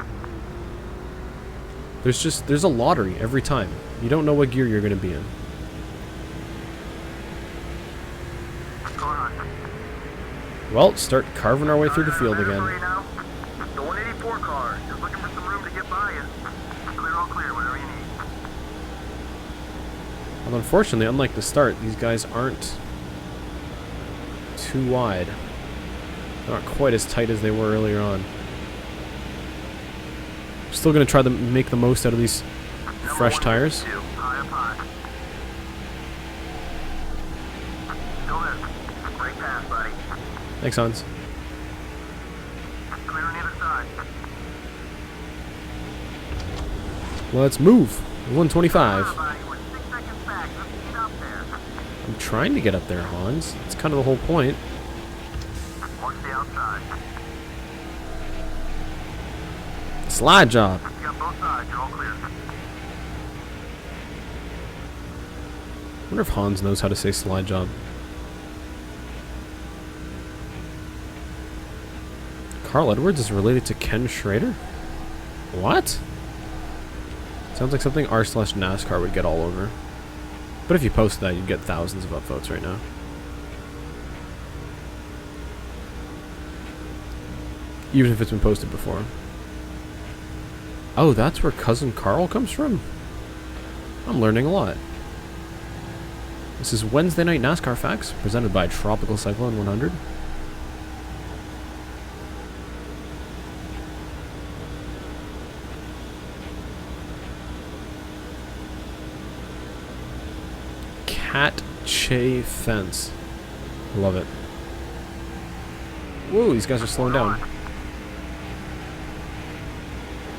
There's a lottery every time. You don't know what gear you're going to be in. Car on. Well, start carving our way through the field Clear for again. you now. The 184 car is looking for some room to get by you. Clear, all clear, whatever you need. Well, unfortunately, unlike the start, these guys aren't too wide. They're not quite as tight as they were earlier on. Still going to try to make the most out of these fresh tires. High up high. Still there. Great pass, buddy. Thanks, Hans. Clear on the other side. Let's move. 125. Buddy, we're 6 seconds back. Just get up there. I'm trying to get up there, Hans. That's kind of the whole point. Watch the outside. Slide job. You got both sides. You're all clear. I wonder if Hans knows how to say slide job. Carl Edwards is related to Ken Schrader? What? Sounds like something r/NASCAR would get all over. But if you post that, you'd get thousands of upvotes right now. Even if it's been posted before. Oh, that's where Cousin Carl comes from? I'm learning a lot. This is Wednesday Night NASCAR Facts, presented by Tropical Cyclone 100. Cat Che Fence. Love it. Whoa, these guys are slowing down.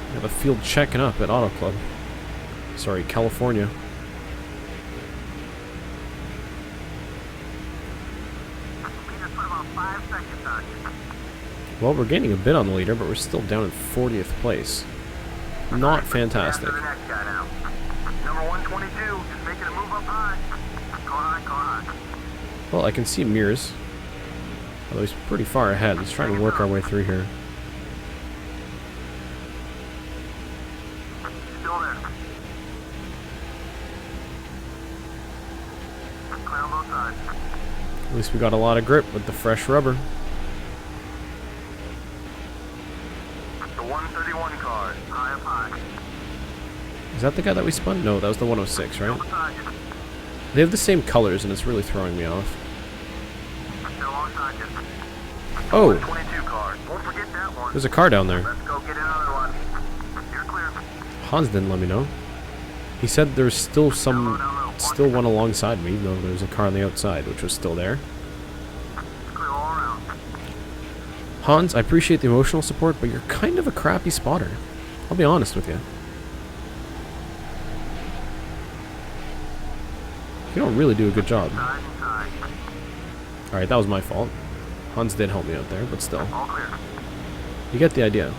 We have a field checking up at Auto Club. Sorry, California. Well, we're gaining a bit on the leader, but we're still down in 40th place. Not fantastic. Number 122, just making a move up high. Car high. Well, I can see Mears. Although he's pretty far ahead. Let's try to work our way through here. Still there. Clear on both sides. At least we got a lot of grip with the fresh rubber. The 131 car, high up high. Is that the guy that we spun? No, that was the 106, right? Beside you. They have the same colors, and it's really throwing me off. Still alongside you. Oh, 122 car. Don't forget that one. there's a car down there. Let's go get another one. You're clear. Hans didn't let me know. He said there's still one alongside me, even though there's a car on the outside, which was still there. Clear all around. Hans, I appreciate the emotional support, but you're kind of a crappy spotter. I'll be honest with you. You don't really do a good job. Side and side. Alright, that was my fault. Hans did help me out there, but still. All clear. You get the idea.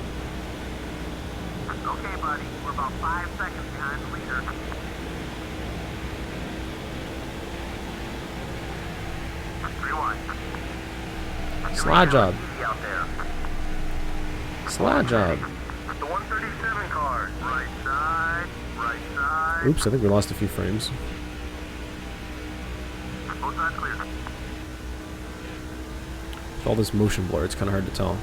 Okay, buddy. We're about 5 seconds behind the leader. Three wide. Slide job. Easy out there. Slide job. The 137 car. Right side. Right side. Oops, I think we lost a few frames. Both sides clear. With all this motion blur, it's kind of hard to tell.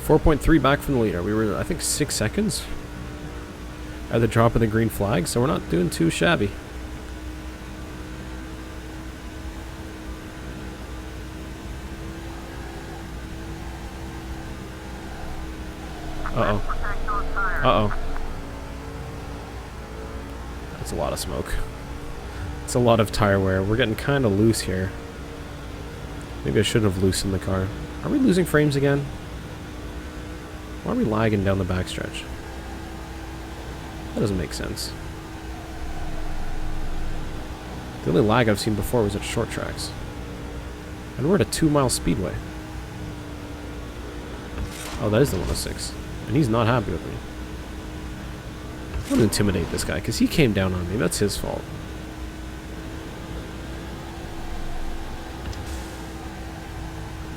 .3 back from the leader. We were, I think, 6 seconds at the drop of the green flag, so we're not doing too shabby. Uh-oh. Protect those tires. Uh-oh. That's a lot of smoke. It's a lot of tire wear. We're getting kind of loose here. Maybe I shouldn't have loosened the car. Are we losing frames again? Why are we lagging down the backstretch? That doesn't make sense. The only lag I've seen before was at short tracks. And we're at a 2-mile speedway. Oh, that is the 106. And he's not happy with me. I want to intimidate this guy, because he came down on me. That's his fault.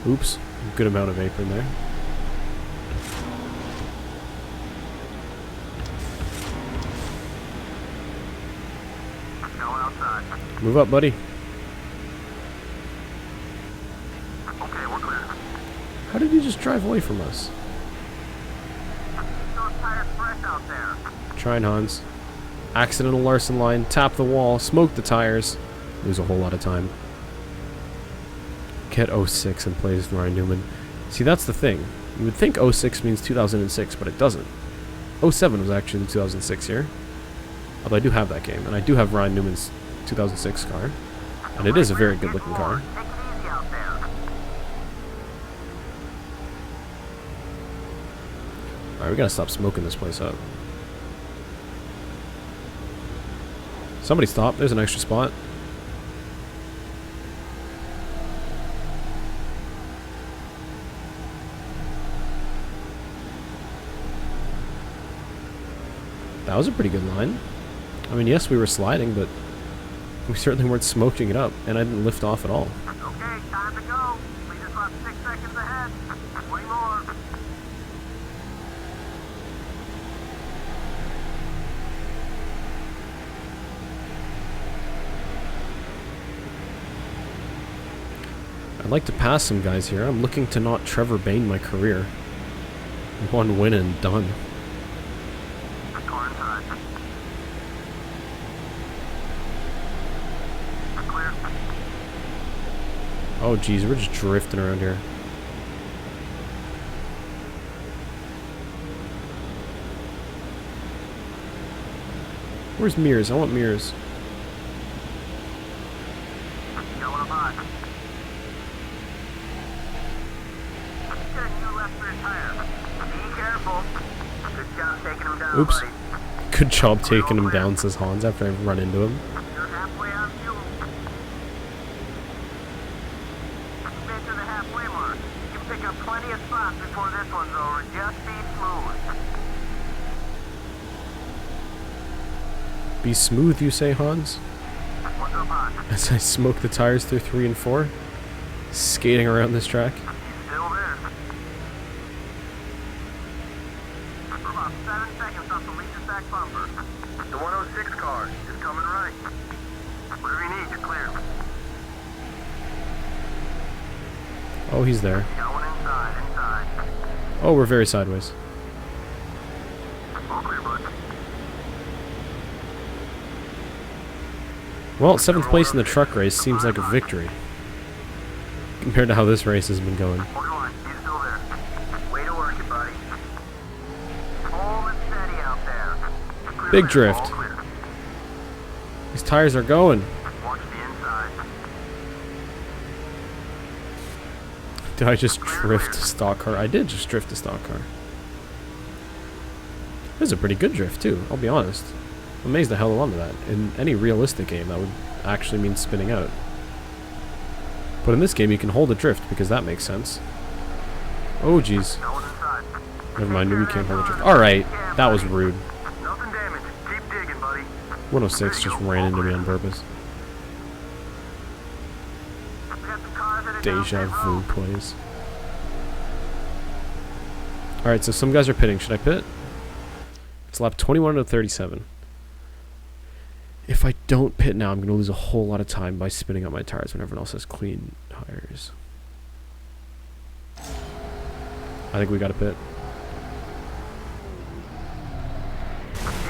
Oops. Good amount of apron there. Going outside. Move up, buddy. Okay, we're clear. How did you just drive away from us? Keep those tires fresh out there. Trying, Hans. Accidental Larson line. Tap the wall. Smoke the tires. Lose a whole lot of time. Get 06 and plays Ryan Newman. See, that's the thing. You would think 06 means 2006, but it doesn't. 07 was actually the 2006 year. Although I do have that game, and I do have Ryan Newman's 2006 car. And it is a very good looking car. Take it easy out there. Alright, we gotta stop smoking this place up. Somebody stop. There's an extra spot. That was a pretty good line. I mean, yes, we were sliding, but we certainly weren't smoking it up, and I didn't lift off at all. Okay, time to go. Leader's about 6 seconds ahead. 20 more. I'd like to pass some guys here. I'm looking to not Trevor Bayne my career. 1 win and done. Car inside. Clear. Oh, geez, we're just drifting around here. Where's mirrors? I want mirrors. Going up high. Get a new left rear tire. Be careful. Good job taking him down, Oops. buddy. Good job taking him down, says Hans after I run into him. You're halfway on fuel. Get to the halfway mark. You can pick up plenty of spots before this one's over. Just be smooth. Be smooth, you say, Hans? One's up high. As I smoke the tires through 3 and 4, skating around this track. He's still there. We're about 7 seconds off the leader stack bumper. The 106 car is coming right. Whatever you need, you're clear. Oh, he's there. Got one inside. Oh, we're very sideways. All clear, bud. Well, 7th place in the truck race seems like a victory. Compared to how this race has been going. Hold on, he's still there. Way to work it, buddy. Hold it steady out there. Clear, Big clear, drift. all clear. These tires are going. Watch the inside. Did I just drift a stock car? I did just drift a stock car. It was a pretty good drift, too, I'll be honest. I'm amazed the hell I wanted that. In any realistic game, that would actually mean spinning out. But in this game, you can hold a drift, because that makes sense. Oh, jeez. No one inside. Never mind, we can't hold a drift. Alright, that was rude. Nothing damaged. Keep digging, buddy. 106 just ran into me on purpose. We got the cars headed down Deja pit vu road. plays. Alright, so some guys are pitting. Should I pit? It's lap 21 to 37. If I don't pit now, I'm going to lose a whole lot of time by spinning out my tires when everyone else has clean tires. I think we got to pit.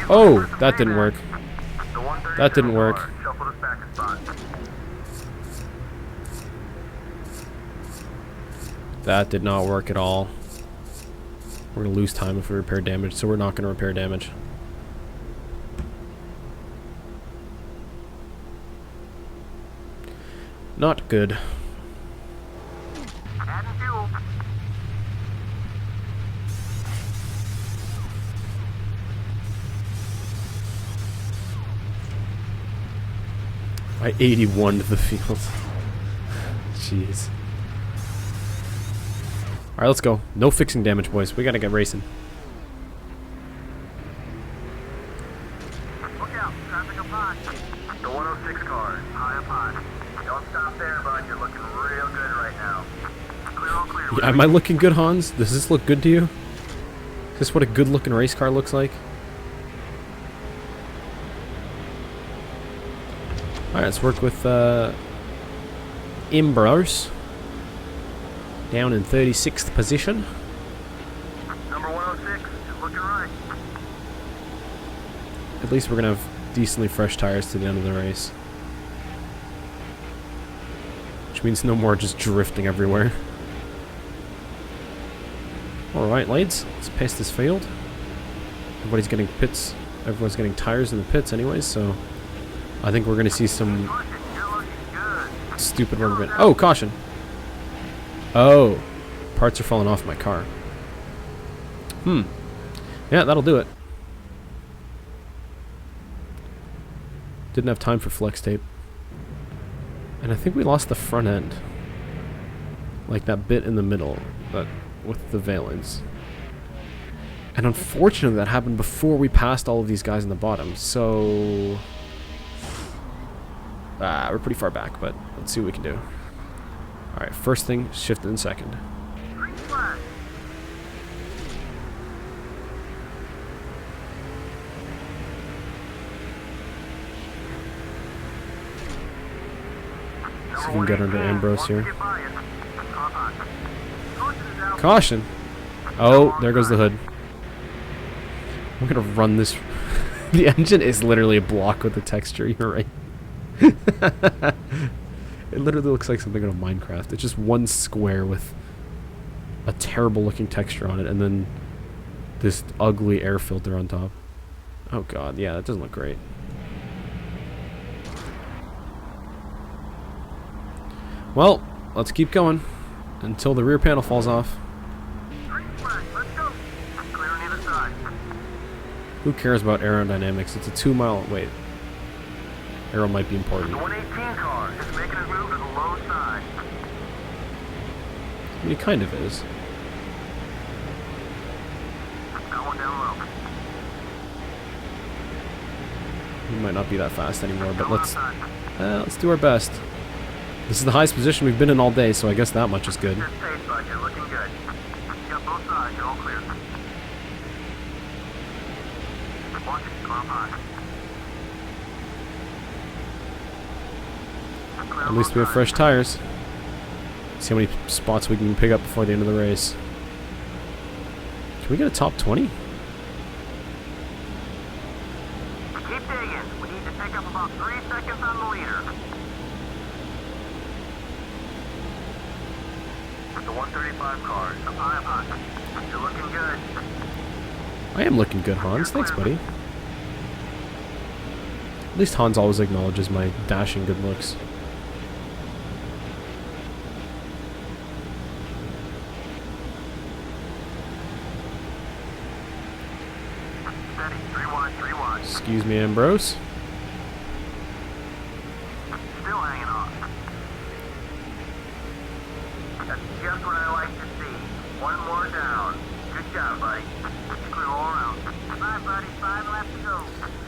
Oh, that didn't work. The 137 That didn't work. car shuffled us back a spot. That did not work at all. We're going to lose time if we repair damage, so we're not going to repair damage. Not good. Adding fuel. I 81 to the field. Jeez. Alright, let's go. No fixing damage, boys. We gotta get racing. Look out. Traffic up high. The 106 car. High up high. Don't stop there, bud. You're looking real good right now. Clear, all clear. Yeah, am I looking good, Hans? Does this look good to you? Is this what a good looking race car looks like? Alright, let's work with Imbros. Down in 36th position. Number 106 is looking right. At least we're gonna have decently fresh tires to the end of the race. Which means no more just drifting everywhere. Alright, lads, let's pace this field. Everybody's getting pits. Everyone's getting tires in the pits anyways, so I think we're gonna see some Push it. You're looking good. stupid rubber band. Oh, caution! Oh, parts are falling off my car. Yeah, that'll do it. Didn't have time for flex tape. And I think we lost the front end. Like that bit in the middle, but with the valence. And unfortunately that happened before we passed all of these guys in the bottom, so... we're pretty far back, but let's see what we can do. Alright, first thing, shift in second. Green flag. See if we can get under Ambrose here. Get by it. Caution. Caution is out. Caution! Oh, there goes the hood. I'm gonna run this... The engine is literally a block with the texture, you're right. It literally looks like something out of Minecraft. It's just one square with a terrible looking texture on it and then this ugly air filter on top. Oh god, yeah, that doesn't look great. Well, let's keep going until the rear panel falls off. Green flag, let's go. Clear on either side. Who cares about aerodynamics? It's a 2 mile... Wait. Aero might be important. The 118 car is making his move to the low side. I mean, it kind of is. Got one down low. He might not be that fast anymore, but Go let's outside. do our best. This is the highest position we've been in all day, so I guess that much is good. Good pace, bud. You're looking good. You got both sides. You're all clear. Watch it. Come on high. Clear At on least both we have sides. fresh tires. See how many spots we can pick up before the end of the race. Can we get a top 20? Keep digging. We need to pick up about 3 seconds on the leader. The 135 car. Up high, up high. You're looking good. I am looking good, Hans. Thanks, buddy. At least Hans always acknowledges my dashing good looks. Steady. 3 wide, 3 wide. Excuse me, Ambrose. Still hanging on. That's just what I like to see. One more down. Good job, buddy. Clear all around. Bye, buddy. 5 laps to go.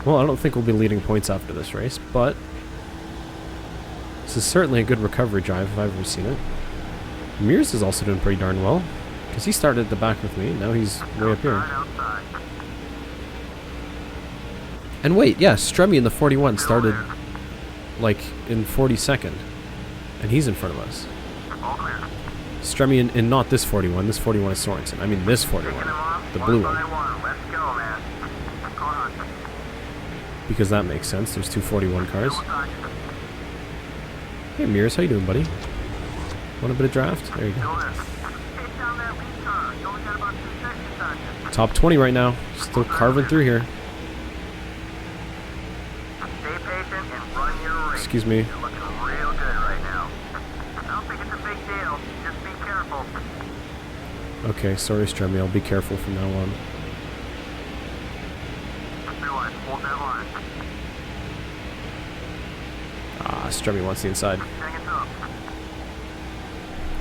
Well, I don't think we'll be leading points after this race, but this is certainly a good recovery drive if I've ever seen it. Mears is also doing pretty darn well, because he started at the back with me, now he's way up here. Outside. And wait, yeah, Strummy in the 41 started, like, in 42nd, and he's in front of us. All clear. Strummy in not this 41, this 41 is Sorensen. I mean this 41, Taking him off. the blue One by one, one. Let's go, man. Come on. because that makes sense, there's two 41 cars. Outside. Hey Mears, how you doing, buddy? Want a bit of draft? There you go. Go there. Take down that lead car. You only got about 2 seconds on you. Top 20 right now, still carving through here. Stay patient and run your race. Excuse me. You're looking real good right now. I don't think it's a big deal. Just be careful. Okay, sorry Strummy, I'll be careful from now on. Realize, hold that line. Ah, Strummy wants the inside. Hang it up.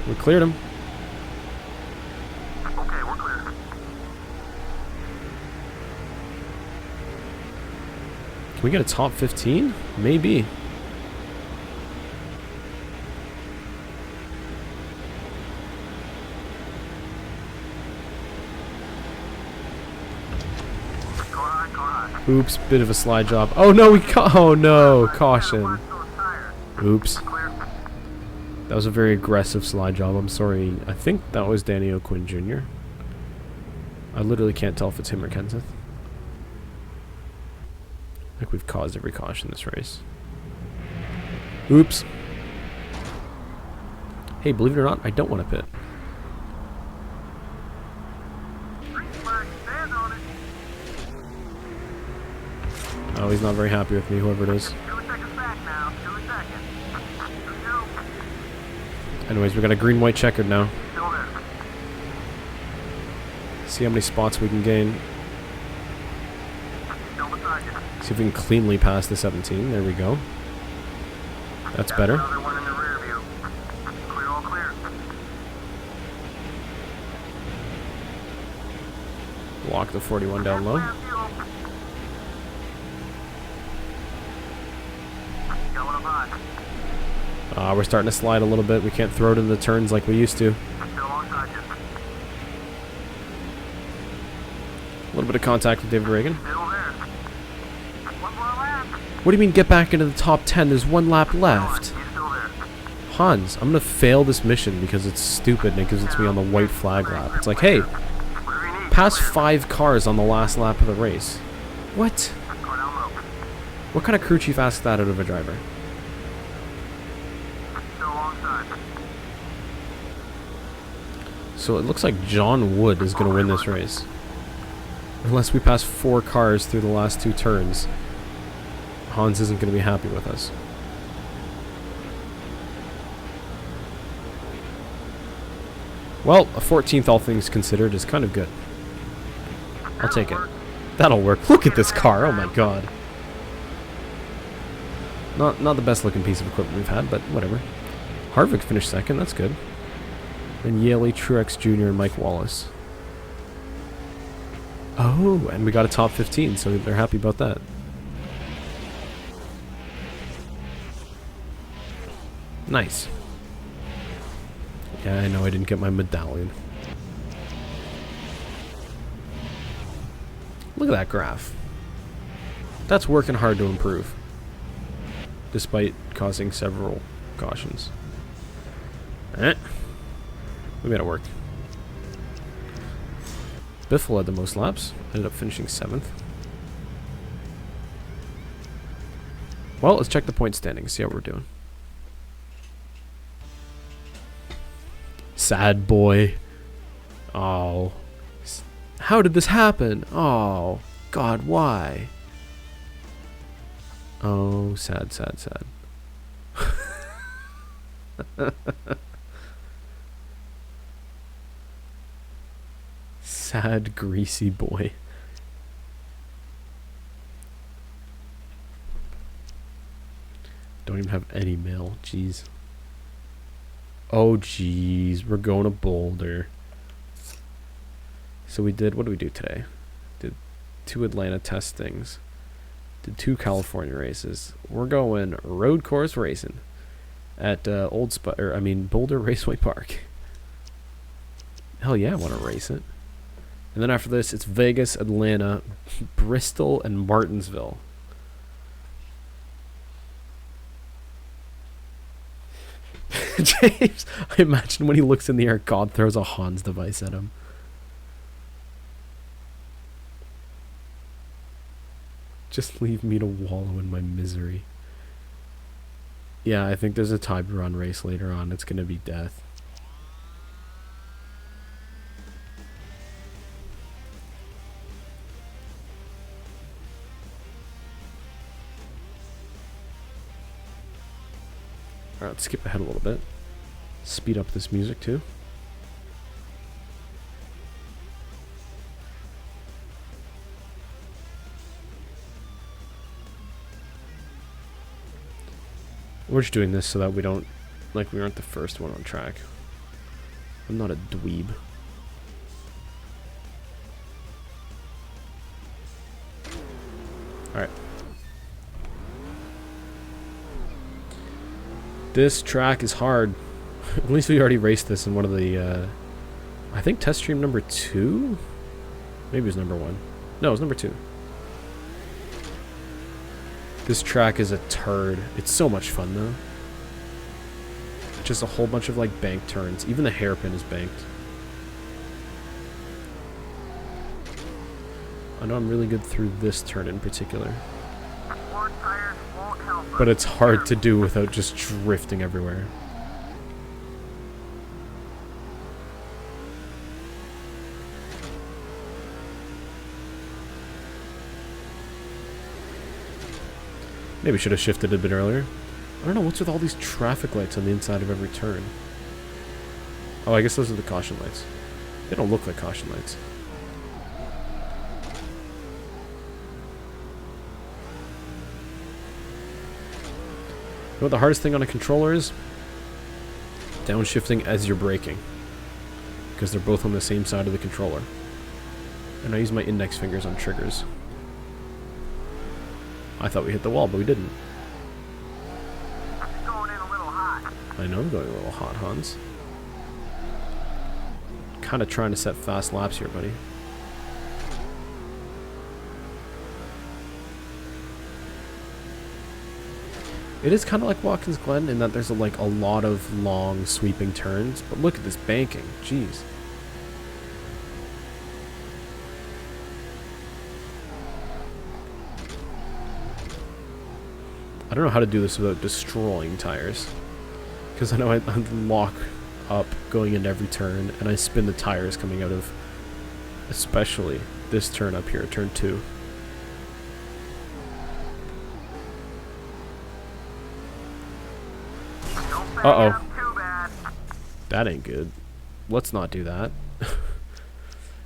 We cleared him. Okay, we're clear. Can we get a top 15? Maybe. Go high, go high. Oops, bit of a slide job. Oh no, oh no, caution. Watch those tires. Oops. Clear. That was a very aggressive slide job. I'm sorry. I think that was Danny O'Quinn Jr. I literally can't tell if it's him or Kenseth. I think we've caused every caution this race. Oops. Hey, believe it or not, I don't want to pit. Green flag, stand on it. Oh, he's not very happy with me, whoever it is. 2 seconds back now. 2 seconds. Here we go. Anyways, we got a green-white checkered now. Still there. See how many spots we can gain. Still beside you. See if we can cleanly pass the 17. There we go. That's Got better. Another one in the rear view. Clear, all clear. Lock the 41 down low. Left view. Got one up high. We're starting to slide a little bit. We can't throw it in the turns like we used to. Still alongside you. A little bit of contact with David Reagan. Still there. One more lap. What do you mean get back into the top 10? There's one lap left. He's still there. Hans, I'm going to fail this mission because it's stupid and it gives it to me on the white flag lap. It's like, hey, Whatever you need. pass 5 cars on the last lap of the race. What? Car down low. What kind of crew chief asks that out of a driver? Still alongside. So it looks like John Wood is going to win this race. Unless we pass 4 cars through the last 2 turns. Hans isn't going to be happy with us. Well, a 14th, all things considered, is kind of good. I'll take it. That'll work. Look at this car. Oh my god. Not the best looking piece of equipment we've had, but whatever. Harvick finished second. That's good. And Yaley, Truex Jr., and Mike Wallace. Oh, and we got a top 15, so they're happy about that. Nice. Yeah, I know I didn't get my medallion. Look at that graph. That's working hard to improve, despite causing several cautions. We made it work. Biffle had the most laps. Ended up finishing 7th. Well, let's check the point standings, see how we're doing. Sad boy. Oh. How did this happen? Oh. God, why? Oh, sad, sad, sad. Sad, greasy boy. Don't even have any mail. Jeez. Oh, jeez. We're going to Boulder. So we did... What did we do today? Did 2 Atlanta testings. Did 2 California races. We're going road course racing at Boulder Raceway Park. Hell yeah, I want to race it. And then after this, it's Vegas, Atlanta, Bristol, and Martinsville. James, I imagine when he looks in the air, God throws a Hans device at him. Just leave me to wallow in my misery. Yeah, I think there's a time run race later on. It's going to be death. Alright, let's skip ahead a little bit. Speed up this music too. We're just doing this so that we don't, like, we aren't the first one on track. I'm not a dweeb. Alright. This track is hard. At least we already raced this in one of the, I think test stream number 2? Maybe it was number 1. No, it was number 2. This track is a turd. It's so much fun, though. Just a whole bunch of, like, bank turns. Even the hairpin is banked. I know I'm really good through this turn in particular. But it's hard to do without just drifting everywhere. Maybe I should have shifted a bit earlier. I don't know, what's with all these traffic lights on the inside of every turn? Oh, I guess those are the caution lights. They don't look like caution lights. You know what the hardest thing on a controller is? Downshifting as you're braking. Because they're both on the same side of the controller. And I use my index fingers on triggers. I thought we hit the wall, but we didn't. Going in a little hot. I know I'm going a little hot, Hans. Kind of trying to set fast laps here, buddy. It is kind of like Watkins Glen in that there's a lot of long sweeping turns, but look at this banking. Jeez. I don't know how to do this without destroying tires. Because I know I lock up going into every turn, and I spin the tires coming out of, especially this turn up here, turn 2. Uh-oh. That ain't good. let's not do that.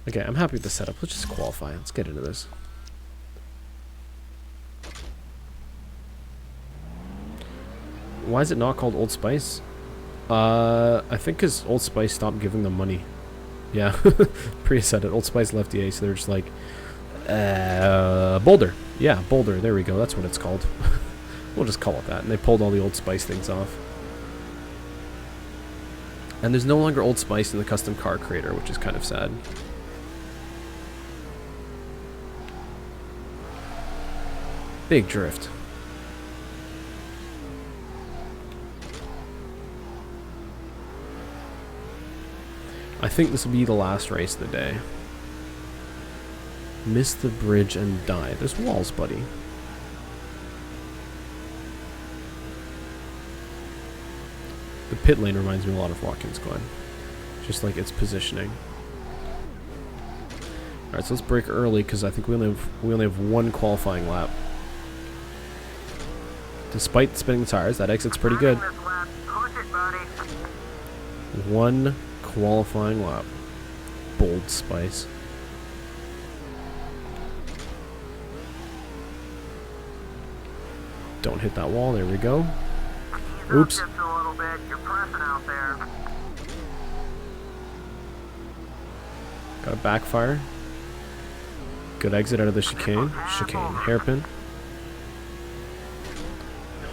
Okay, I'm happy with the setup. Let's just qualify. Let's get into this. Why is it not called Old Spice? I think because Old Spice stopped giving them money. Yeah, Priya said it. Old Spice left EA, so they're just like, Boulder. Yeah, Boulder. There we go. That's what it's called. We'll just call it that. And they pulled all the Old Spice things off. And there's no longer Old Spice in the custom car creator, which is kind of sad. Big drift. I think this will be the last race of the day. Miss the bridge and die. There's walls, buddy. The pit lane reminds me a lot of Watkins Glen. Just like its positioning. Alright, so let's break early because I think we only have one qualifying lap. Despite spinning the tires, that exit's pretty good. One qualifying lap. Bold Spice. Don't hit that wall. There we go. Oops. Got a backfire. Good exit out of the chicane. Chicane. Hairpin.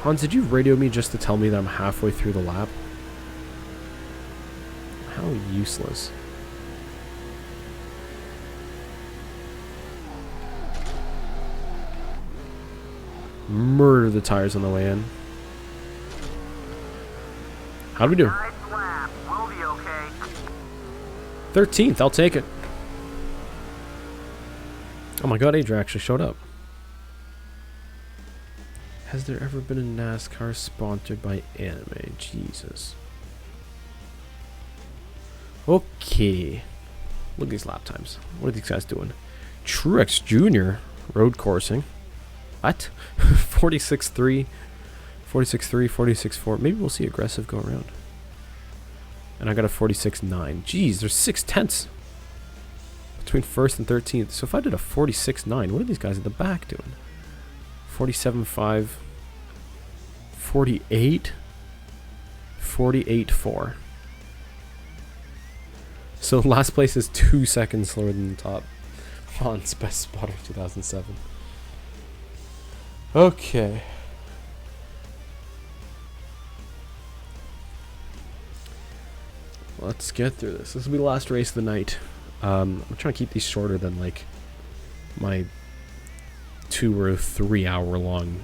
Hans, did you radio me just to tell me that I'm halfway through the lap? How useless. Murder the tires on the way in. How'd we do? 13th, I'll take it. Oh my god, Adria actually showed up. Has there ever been a NASCAR sponsored by anime? Jesus. Okay. Look at these lap times. What are these guys doing? Truex Jr. road coursing. What? 46.3, 46.3, 46.4. Maybe we'll see aggressive go around. And I got a 46.9. Jeez, there's 6/10 between 1st and 13th. So if I did a 46.9, what are these guys at the back doing? 47.5, 48, 48.4. So last place is 2 seconds slower than the top. Hans, best spotter 2007. Okay. Let's get through this. This will be the last race of the night. I'm trying to keep these shorter than like my 2 or 3 hour long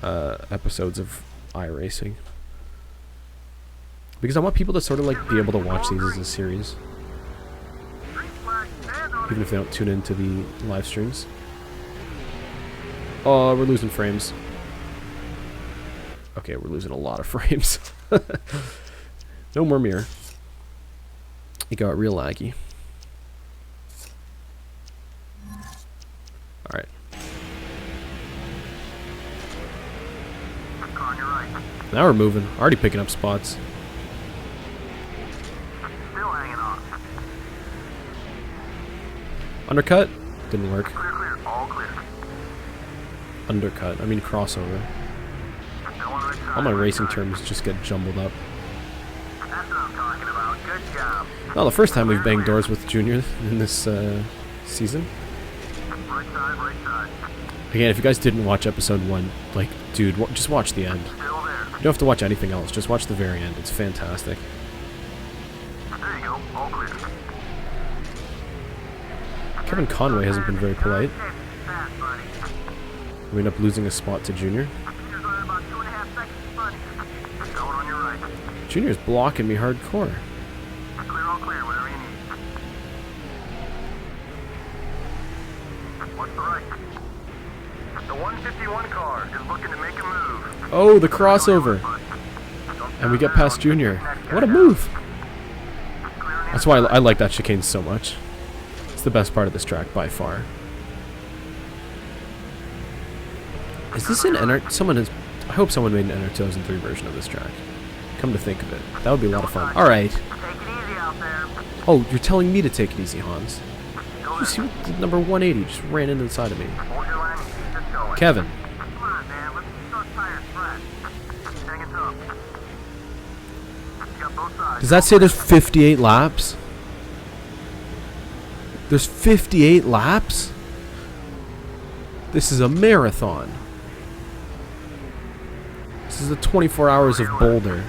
episodes of iRacing. Because I want people to sort of like be able to watch these as a series. Even if they don't tune into the live streams. Oh, we're losing frames. Okay, we're losing a lot of frames. No more mirror. It got real laggy. Alright. Now we're moving. Already picking up spots. Still hanging on. Undercut? Didn't work. Clear, clear. All clear. Undercut. I mean crossover. All my racing terms just get jumbled up. That's what I'm talking about. Good job. Well, the first time we've banged doors with Junior in this season. Right side, right side. Again, if you guys didn't watch episode 1, like, dude, just watch the end. Still there. You don't have to watch anything else. Just watch the very end. It's fantastic. There you go. All clear. Kevin Conway hasn't been very polite. Fast, buddy. We end up losing a spot to Junior. You're going about 2.5 seconds, buddy. Going on your right. Junior's blocking me hardcore. Clear, all clear. Whatever you need. What's the right? The 151 car is looking to make a move. Oh, the crossover. And we get past Junior. What a move. That's why I like that chicane so much. It's the best part of this track by far. Is this an NR? Someone has. I hope someone made an NR 2003 version of this track. Come to think of it. That would be a lot of fun. Alright. Take it easy out there. Oh, you're telling me to take it easy, Hans. Go You see what the number 180 just ran in inside of me. Hold your line and keep this going. Kevin. Come on, man. Let's keep those tires fresh. Hang it up. You got both sides. Does that say there's 58 laps? There's 58 laps? This is a marathon. This is the 24 hours of Boulder.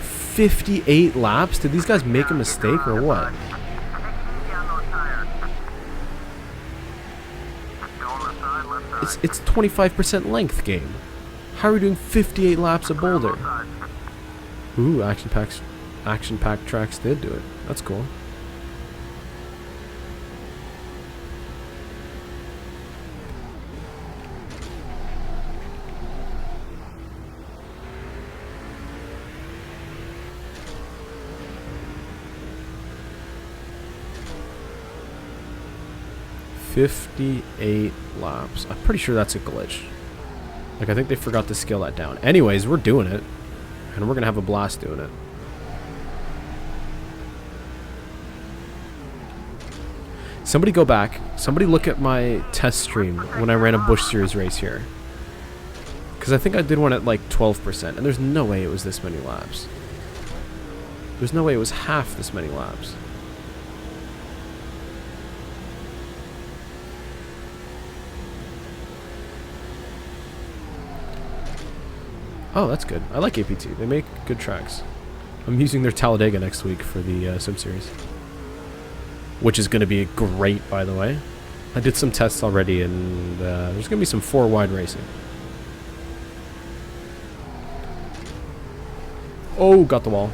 58 laps? Did these guys make a mistake or what? Take it easy on those tires. Go on the side, left side. It's 25% length game. How are we doing 58 laps of Boulder? Both sides. Ooh, action-packed tracks did do it. That's cool. "58 laps." I'm pretty sure that's a glitch. Like, I think they forgot to scale that down. Anyways, we're doing it. And we're gonna have a blast doing it. Somebody go back. Somebody look at my test stream when I ran a Busch Series race here. Because I think I did one at like 12%. And there's no way it was this many laps. There's no way it was half this many laps. Oh, that's good. I like APT. They make good tracks. I'm using their Talladega next week for the Sim Series. Which is going to be great, by the way. I did some tests already, and there's going to be some 4-wide racing. Oh, got the wall.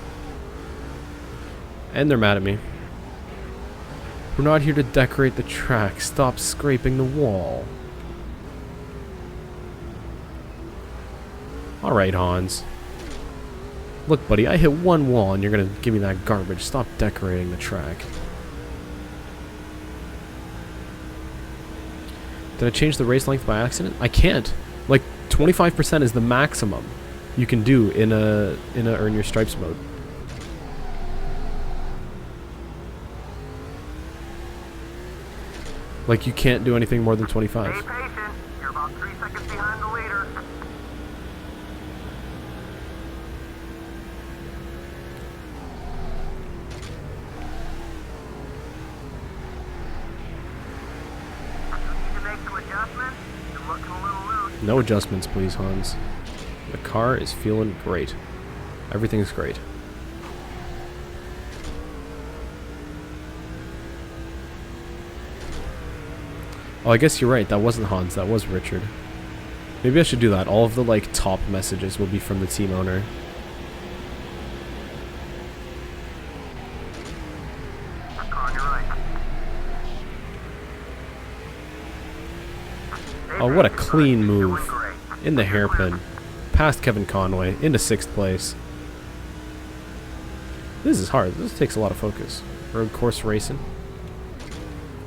And they're mad at me. We're not here to decorate the track. Stop scraping the wall. Alright, Hans. Look, buddy, I hit one wall and you're gonna give me that garbage. Stop decorating the track. Did I change the race length by accident? I can't. Like, 25% is the maximum you can do in a Earn Your Stripes mode. Like, you can't do anything more than 25. Stay patient. You're about 3 seconds behind the leader. Need to make some adjustments. You're looking a little loose. No adjustments, please, Hans. The car is feeling great. Everything's great. Oh, I guess you're right. That wasn't Hans. That was Richard. Maybe I should do that. All of the, like, top messages will be from the team owner. Car on your right. Oh, what a clean move. Doing great. In the hairpin. Past Kevin Conway. Into 6th place. This is hard. This takes a lot of focus. Road course racing.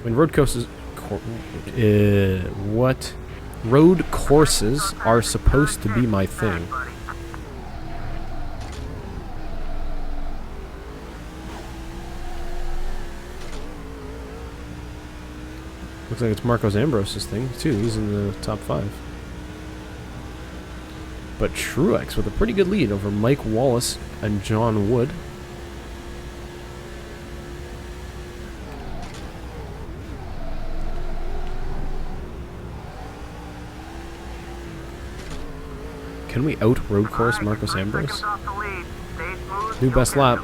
When road courses... what? Road courses are supposed to be my thing. Buddy. Looks like it's Marcos Ambrose's thing, too. He's in the top 5. But Truex with a pretty good lead over Mike Wallace and John Wood. Can we out road course Marcos Ambrose? New best lap.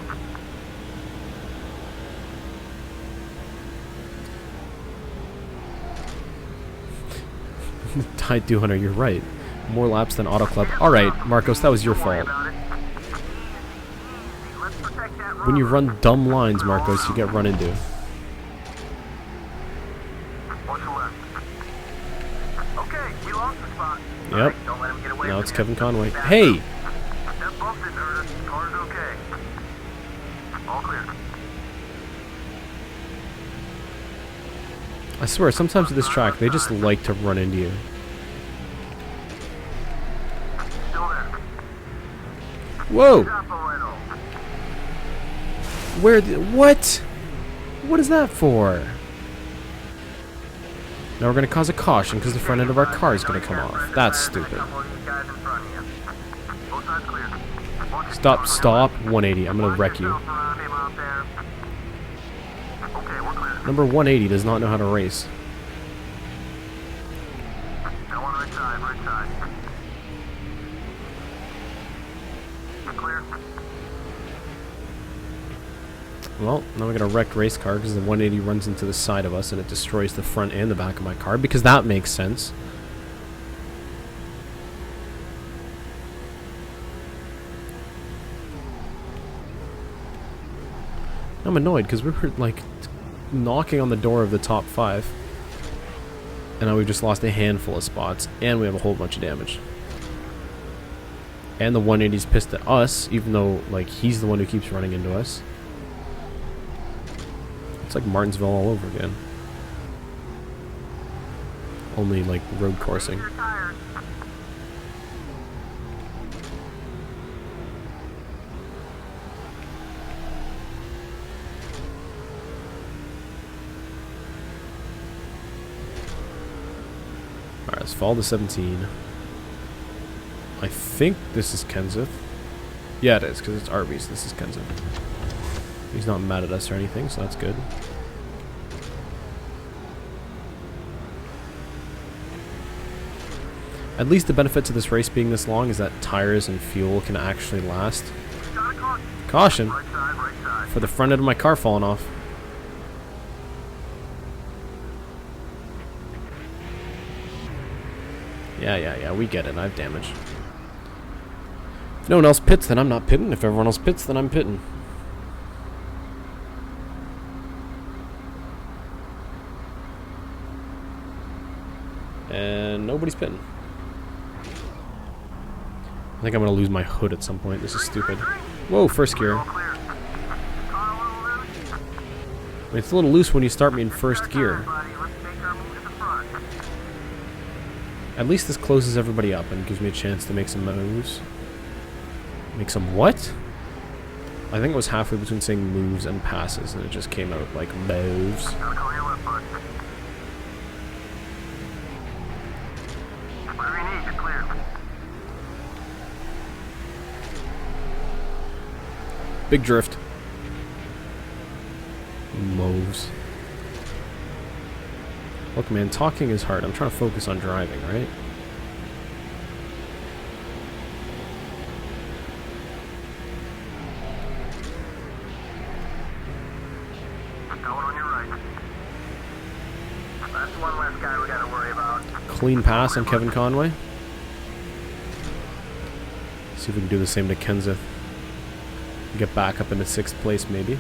Tie 200, you're right. More laps than Auto Club. Alright, Marcos, that was your fault. When you run dumb lines, Marcos, you get run into. Okay, we lost the spot. Yep. Don't let him get away Now from it's you. Kevin Conway. Hey! That bump didn't hurt us. Car's okay. All clear. I swear, sometimes with this track, they just like to run into you. Still there. Whoa! Drop a little. What? What is that for? Now we're gonna cause a caution because the front end of our car is gonna come off. That's stupid. Stop, stop, 180. I'm gonna wreck you. Number 180 does not know how to race. Well, now we got a wrecked race car because the 180 runs into the side of us and it destroys the front and the back of my car, because that makes sense. I'm annoyed because we were like knocking on the door of the top 5 and now we've just lost a handful of spots and we have a whole bunch of damage. And the 180's pissed at us, even though like he's the one who keeps running into us. It's like Martinsville all over again. Only like road coursing. Alright, let's fall to 17. I think this is Kenseth. Yeah, it is, because it's Arby's. This is Kenseth. He's not mad at us or anything, so that's good. At least the benefit to this race being this long is that tires and fuel can actually last. Caution! For the front end of my car falling off. Yeah, we get it. I have damage. If no one else pits, then I'm not pitting. If everyone else pits, then I'm pitting. And nobody's pitting. I think I'm gonna lose my hood at some point. This is stupid. Whoa, first gear. It's a little loose when you start me in first gear. At least this closes everybody up and gives me a chance to make some moves. Make some what? I think it was halfway between saying moves and passes, and it just came out like moves. Big drift. Moves. Look, man, talking is hard. I'm trying to focus on driving, right? Going on your right. That's one less guy we gotta worry about. Clean pass on Kevin Conway. See if we can do the same to Kenseth. Get back up into 6th place, maybe.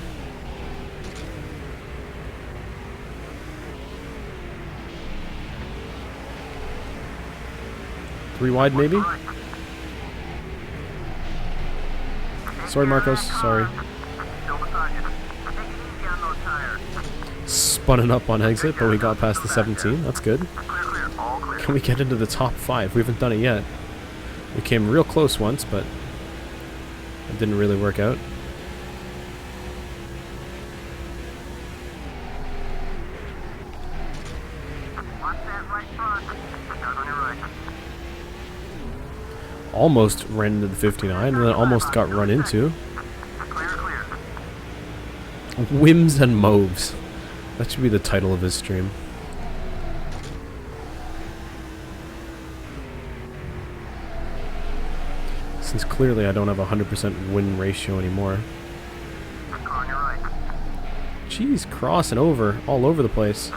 Three wide, maybe? Sorry, Marcos. Sorry. Spun it up on exit, but we got past the 17. That's good. Can we get into the top 5? We haven't done it yet. We came real close once, but it didn't really work out. Almost ran into the 59 and then almost got run into. Whims and Moves. That should be the title of his stream. Since clearly I don't have a 100% win ratio anymore. Jeez, crossing over, all over the place.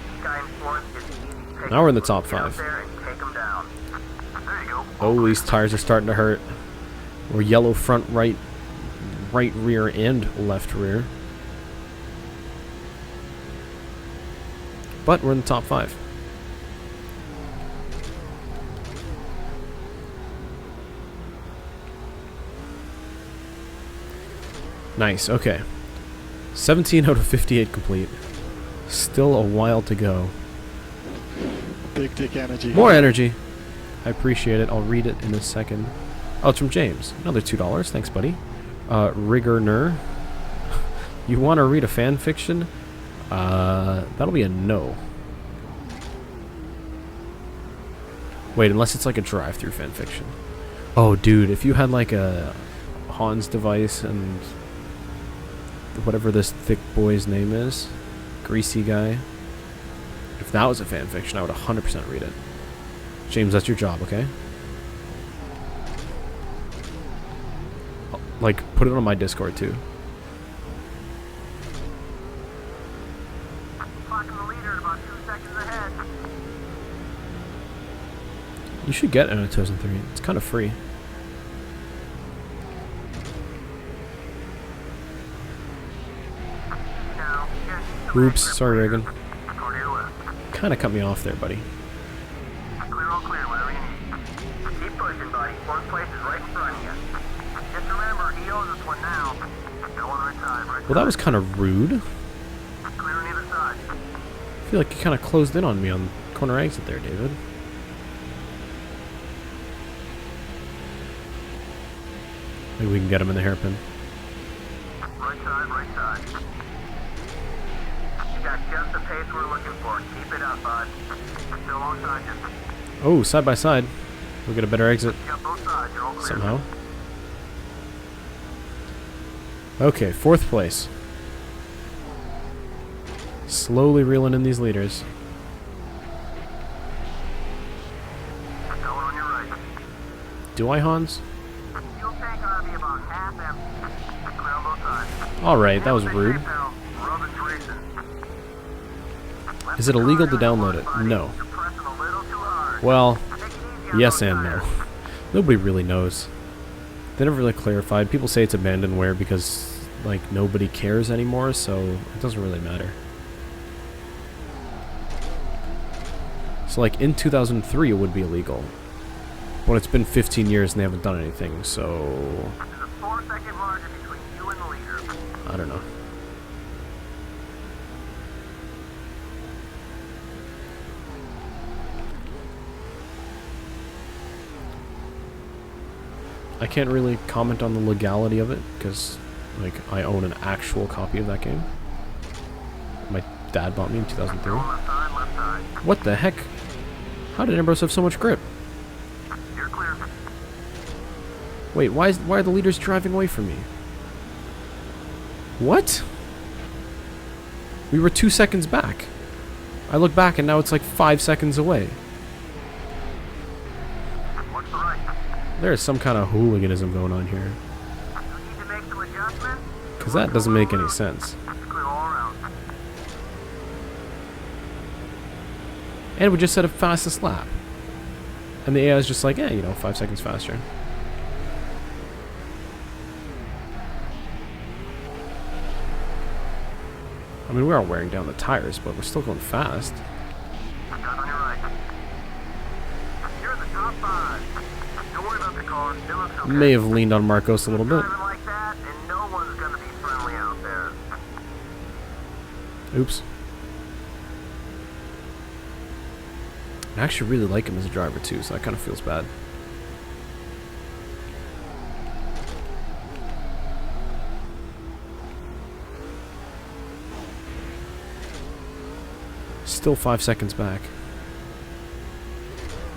Now we're in the top 5. Oh, these tires are starting to hurt. We're yellow front, right rear, and left rear. But we're in the top 5. Nice, okay. 17 out of 58 complete. Still a while to go. Big energy. More energy. I appreciate it. I'll read it in a second. Oh, it's from James. Another $2. Thanks, buddy. Riggerner. You want to read a fan fiction? That'll be a no. Wait, unless it's like a drive-through fan fiction. Oh, dude, if you had like a Hans device and whatever this thick boy's name is, greasy guy. If that was a fan fiction, I would 100% read it. James, that's your job, okay? Like, put it on my Discord too. Clocking the leader at about 2 seconds ahead. You should get NA 2003. It's kind of free. Now, Oops, sorry, Reagan. Go to your left. Kind of cut me off there, buddy. Clear, all clear, whatever you need. Keep pushing, buddy. Fourth place is right in front of you. Just remember, he owes us one now. No one right side, right Well, that was kind of rude. side. Clear on either side. I feel like you kind of closed in on me on corner exit there, David. Maybe we can get him in the hairpin. Right side, right side. You got just the pace we're looking for. Keep it up, bud. Still alongside you. Oh, side by side. We'll get a better exit You got both sides. You're all clear. somehow. Okay, 4th place. Slowly reeling in these leaders. Going on your right. Do I, Hans? Fuel tank ought to be about half empty. Clear on both sides. Alright, that was rude. Rubber's racing. Is it illegal to download it? No. You're pressing a little too hard. Well, Take it easy on yes those and no. tires. Nobody really knows. They never really clarified. People say it's abandonware because, like, nobody cares anymore, so it doesn't really matter. So, like, in 2003 it would be illegal. But it's been 15 years and they haven't done anything, so... There's a 4-second margin between you and the leader. I don't know. I can't really comment on the legality of it, because, like, I own an actual copy of that game. My dad bought me in 2003. Left side, left side. What the heck? How did Ambrose have so much grip? You're clear. Wait, why are the leaders driving away from me? What? We were 2 seconds back. I look back and now it's like 5 seconds away. Watch the right. There is some kind of hooliganism going on here. You need to make some adjustments. Because that doesn't make any sense. It's clear all around. And we just set a fastest lap. And the AI is just like, you know, 5 seconds faster. I mean, we are wearing down the tires, but we're still going fast. Guys on your right. You're in the top 5. Don't worry about the car. It looks okay. May have leaned on Marcos a little bit. Driving like that, and no one's gonna be friendly out there. Oops. I actually really like him as a driver too, so that kind of feels bad. Still 5 seconds back.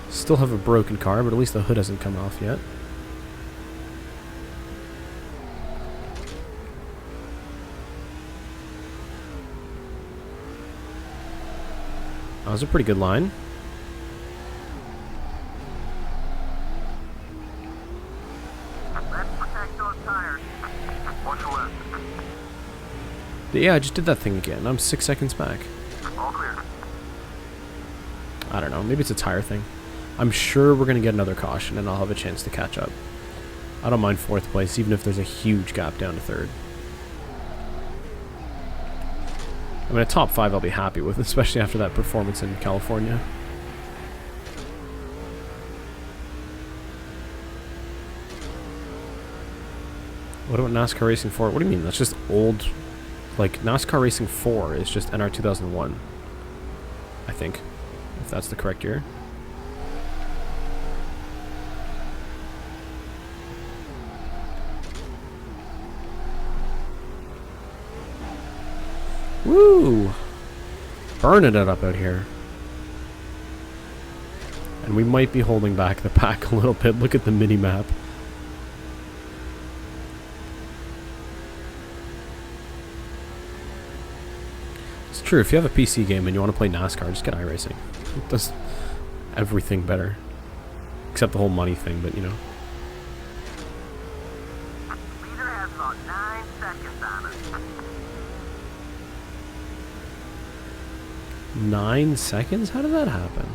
Still have a broken car, but at least the hood hasn't come off yet. That was a pretty good line. Let's protect those tires. Watch the left. Yeah, I just did that thing again. I'm 6 seconds back. All clear. I don't know. Maybe it's a tire thing. I'm sure we're going to get another caution, and I'll have a chance to catch up. I don't mind 4th place, even if there's a huge gap down to 3rd. I mean, a top 5 I'll be happy with, especially after that performance in California. What about NASCAR Racing 4? What do you mean? That's just old... Like, NASCAR Racing 4 is just NR 2001. I think. If that's the correct year. Woo! Burning it up out here. And we might be holding back the pack a little bit. Look at the mini-map. It's true, if you have a PC game and you want to play NASCAR, just get iRacing. It does everything better. Except the whole money thing, but you know. Leader has about 9 seconds on us. 9 seconds? How did that happen?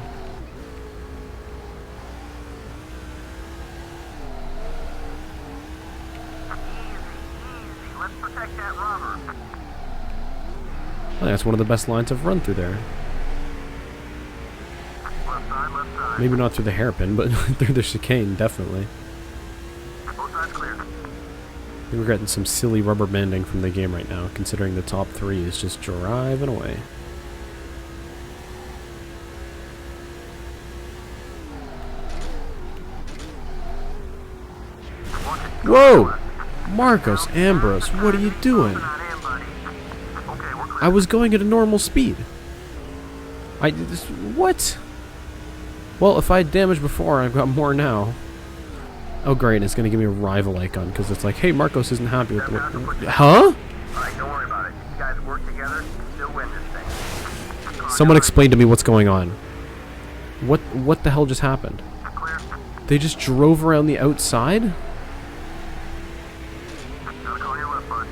Easy. Let's protect that rubber. I think that's one of the best lines I've run through there. Left side. Maybe not through the hairpin, but through the chicane, definitely. Both sides clear. I think we're getting some silly rubber banding from the game right now, considering the top 3 is just driving away. Whoa! Marcos Ambrose, what are you doing? Not in, buddy. Okay, we're clear. I was going at a normal speed. What? Well, if I had damage before, I've got more now. Oh great, it's gonna give me a rival icon, because it's like, hey, Marcos isn't happy with the... Huh? Alright, don't worry about it. You guys work together, you'll win this thing. Someone explain to me what's going on. What the hell just happened? Clear. They just drove around the outside? Gotta call your left, bud.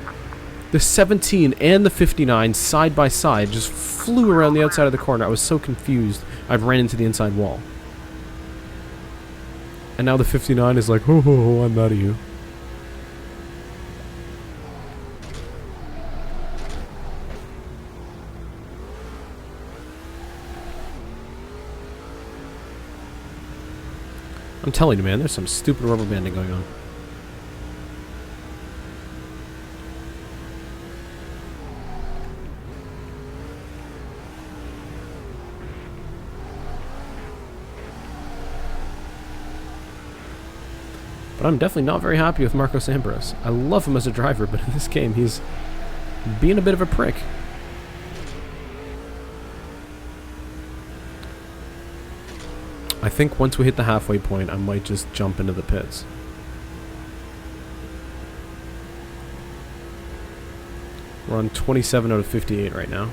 The 17 and the 59 side by side just flew around the outside of the corner. I was so confused, I ran into the inside wall. And now the 59 is like, ho ho ho, I'm mad at you. I'm telling you, man, there's some stupid rubber banding going on. But I'm definitely not very happy with Marcos Ambrose. I love him as a driver, but in this game, he's being a bit of a prick. I think once we hit the halfway point, I might just jump into the pits. We're on 27 out of 58 right now.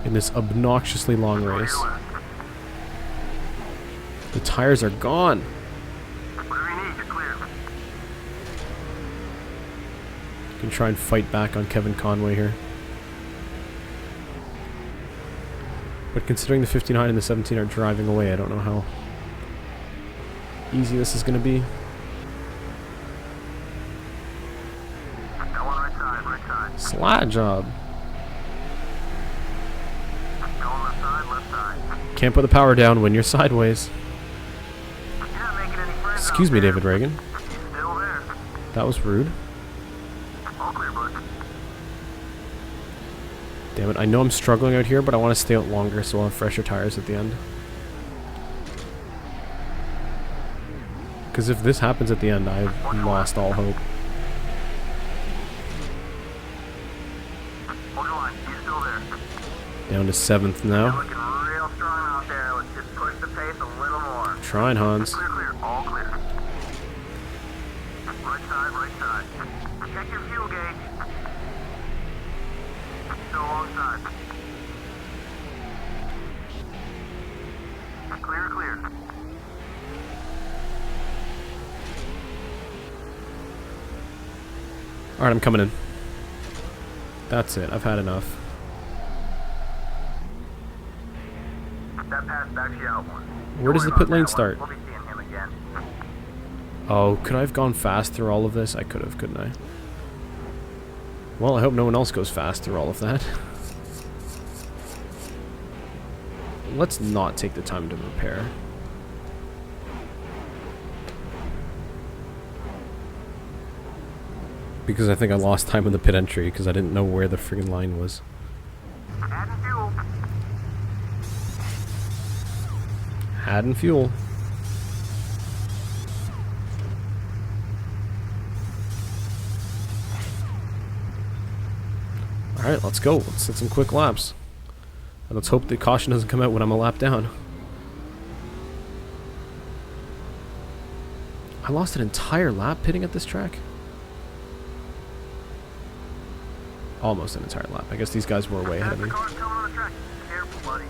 In this obnoxiously long race. The tires are gone. Whatever you need, you're clear. You can try and fight back on Kevin Conway here. But considering the 59 and the 17 are driving away, I don't know how easy this is going to be. Got one right side. Slide job. Going left side. Can't put the power down when you're sideways. You're not making any friends. Excuse me, David Reagan. He's still there. That was rude. All clear, bud. Damn it, I know I'm struggling out here, but I want to stay out longer so I'll have fresher tires at the end. Because if this happens at the end, I've lost all hope. Hold your line. He's still there. Down to 7th You're now. looking real strong out there. Let's just push the pace a little more. Trying, Hans. Clear. All clear. Right side. Check your fuel gauge. Still alongside. Clear. Alright, I'm coming in. That's it, I've had enough. That passed actually out one. Where does the pit lane start? We'll be seeing him again. Oh, could I have gone fast through all of this? I could have, couldn't I? Well, I hope no one else goes fast through all of that. Let's not take the time to repair. Because I think I lost time in the pit entry because I didn't know where the friggin' line was. Adding fuel. Adding fuel. Alright, let's go. Let's hit some quick laps. And let's hope the caution doesn't come out when I'm a lap down. I lost an entire lap pitting at this track. Almost an entire lap. I guess these guys were way ahead of me. Car's coming on the track. Careful, buddy.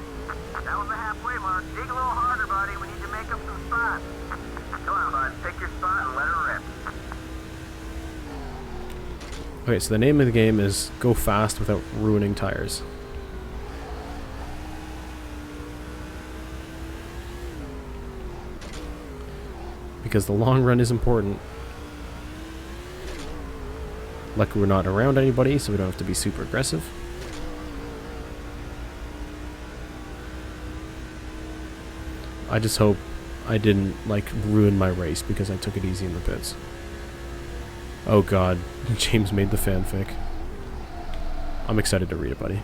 That was the halfway mark. Dig a little harder, buddy. We need to make up some spots. Come on, bud. Pick your spot and let her rip. Okay, so the name of the game is go fast without ruining tires. Because the long run is important. Luckily we're not around anybody, so we don't have to be super aggressive. I just hope I didn't, like, ruin my race because I took it easy in the pits. Oh god, James made the fanfic. I'm excited to read it, buddy.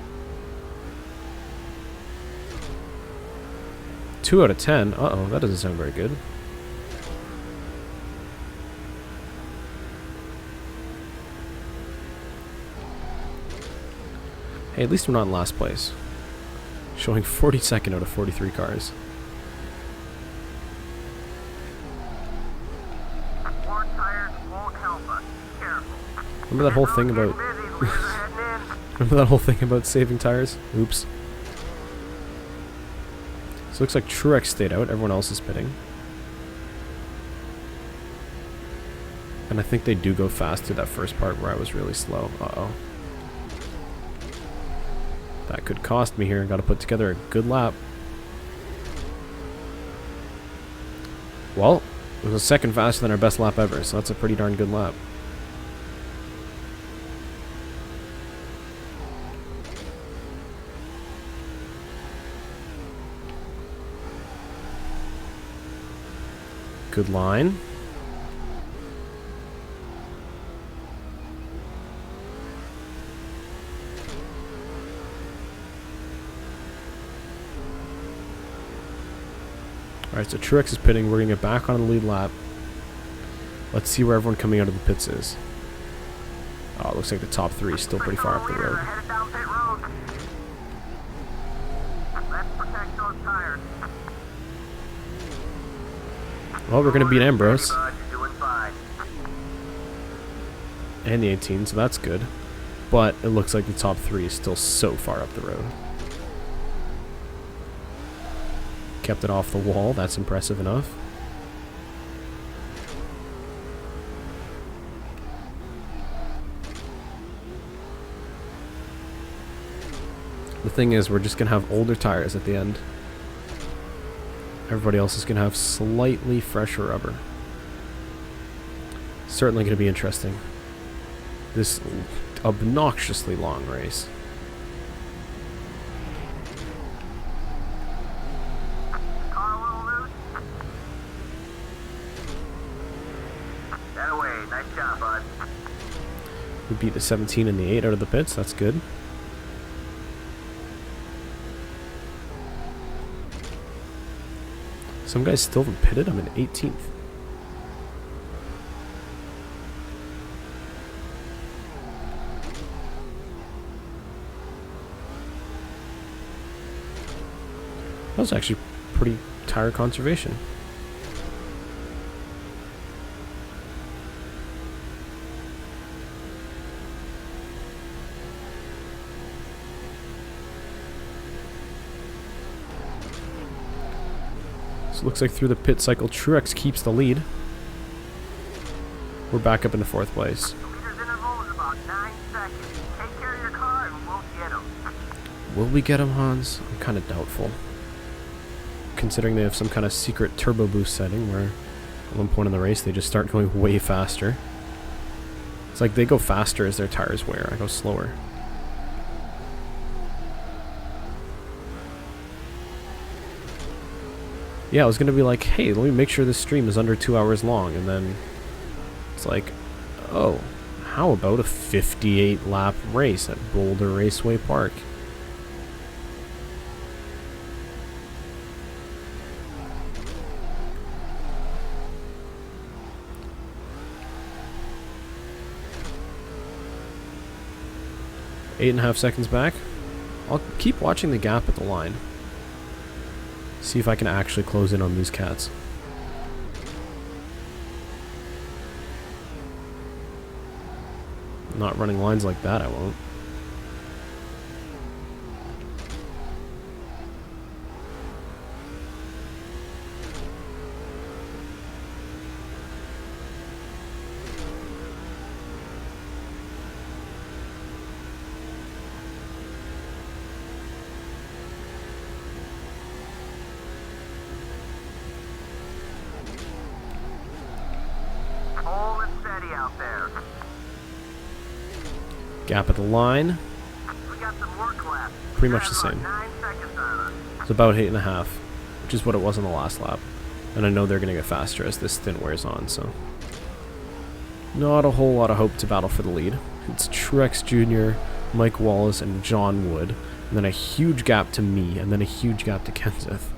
2 out of 10? Uh-oh, that doesn't sound very good. Hey, at least we're not in last place. Showing 42nd out of 43 cars. Worn tires won't help us. Careful. Remember that whole thing about... Remember that whole thing about saving tires? Oops. So it looks like Truex stayed out. Everyone else is pitting. And I think they do go fast through that first part where I was really slow. Uh-oh. That could cost me here. Got to put together a good lap. Well, it was a second faster than our best lap ever, so that's a pretty darn good lap. Good line. Alright, so Truex is pitting. We're going to get back on the lead lap. Let's see where everyone coming out of the pits is. Oh, it looks like the top 3 is still pretty far up the road. Let's protect those tires. Well, we're going to beat Ambrose. You're doing fine. And the 18, so that's good. But it looks like the top 3 is still so far up the road. Kept it off the wall. That's impressive enough. The thing is, we're just going to have older tires at the end. Everybody else is going to have slightly fresher rubber. Certainly going to be interesting. This obnoxiously long race. We beat the 17 and the 8 out of the pits. That's good. Some guys still haven't pitted. I'm in 18th. That was actually pretty tire conservation. So it looks like through the pit cycle, Truex keeps the lead. We're back up into 4th place. The leader's interval is about 9 seconds. Take care of your car and we'll get him. Will we get him, Hans? I'm kind of doubtful. Considering they have some kind of secret turbo boost setting where at one point in the race they just start going way faster. It's like they go faster as their tires wear. I go slower. Yeah, I was going to be like, hey, let me make sure this stream is under 2 hours long. And then it's like, oh, how about a 58 lap race at Boulder Raceway Park? 8.5 seconds back. I'll keep watching the gap at the line. See if I can actually close in on these cats. Not running lines like that, I won't. Hold it steady out there. Gap at the line. We got some work left. Pretty much the Got same. 9 seconds on us. It's about 8.5, which is what it was on the last lap. And I know they're going to get faster as this stint wears on, so... Not a whole lot of hope to battle for the lead. It's Truex Jr., Mike Wallace, and John Wood. And then a huge gap to me, and then a huge gap to Kenseth.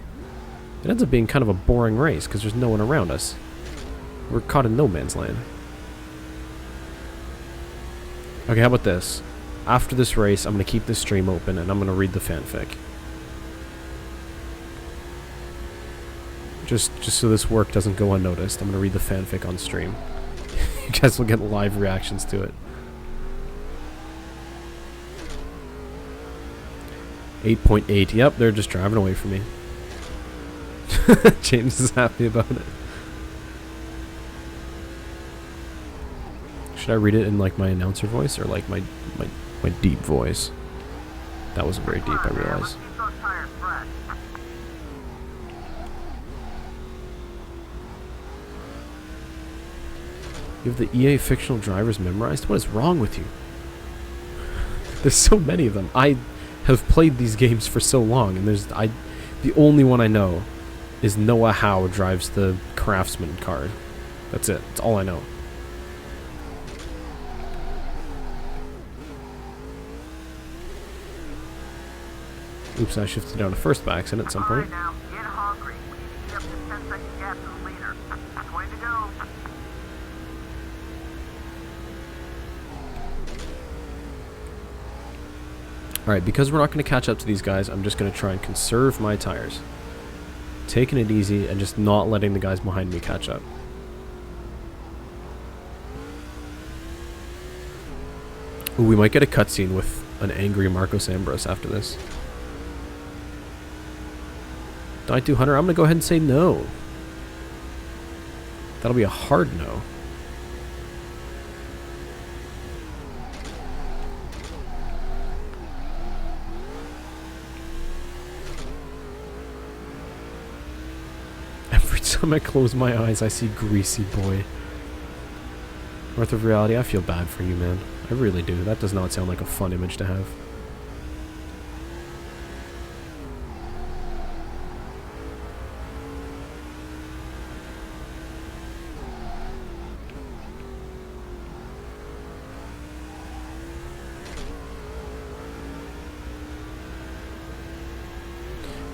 It ends up being kind of a boring race, because there's no one around us. We're caught in no man's land. Okay, how about this? After this race, I'm going to keep this stream open, and I'm going to read the fanfic. Just so this work doesn't go unnoticed, I'm going to read the fanfic on stream. You guys will get live reactions to it. 8.8. Yep, they're just driving away from me. James is happy about it. Should I read it in like my announcer voice or like my deep voice? That wasn't very deep, I realize. Keep those tires fresh. You have the EA fictional drivers memorized? What is wrong with you? There's so many of them. I have played these games for so long, and the only one I know is Noah Howe drives the Craftsman car. That's it. That's all I know. Oops, I shifted down to first by accident at some point. Alright now, get hungry. We need to get up to 10-second gap to the leader. 20 to go. Alright, because we're not going to catch up to these guys, I'm just going to try and conserve my tires. Taking it easy and just not letting the guys behind me catch up. Ooh, we might get a cutscene with an angry Marcos Ambrose after this. Die 200, I'm going to go ahead and say no. That'll be a hard no. Every time I close my eyes, I see Greasy Boy. North of Reality, I feel bad for you, man. I really do. That does not sound like a fun image to have.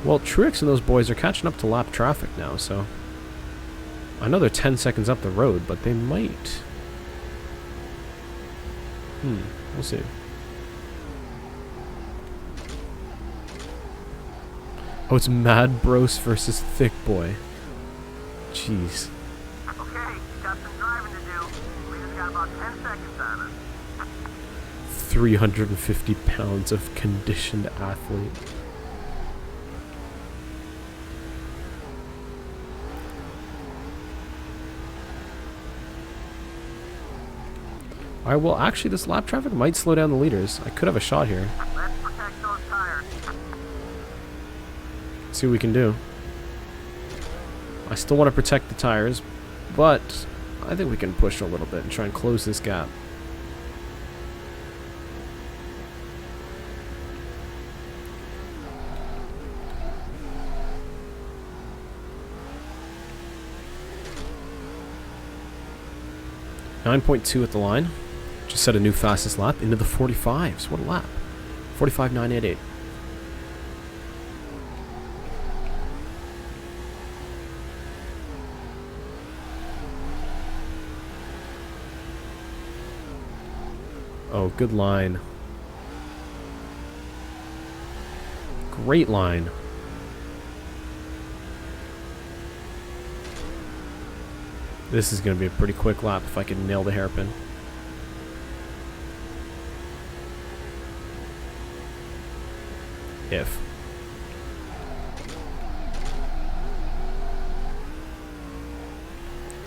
Well, Truex and those boys are catching up to lap traffic now, so... I know they're 10 seconds up the road, but they might... we'll see. Oh, it's Mad Bros versus Thick Boy. Jeez. Okay, you got some driving to do. We just got about 10 seconds on us. 350 pounds of conditioned athlete. Alright, well, actually, this lap traffic might slow down the leaders. I could have a shot here. Let's protect those tires. See what we can do. I still want to protect the tires, but I think we can push a little bit and try and close this gap. .2 at the line. Just set a new fastest lap into the 45s. What a lap. 45.988. Oh, good line. Great line. This is going to be a pretty quick lap if I can nail the hairpin. If.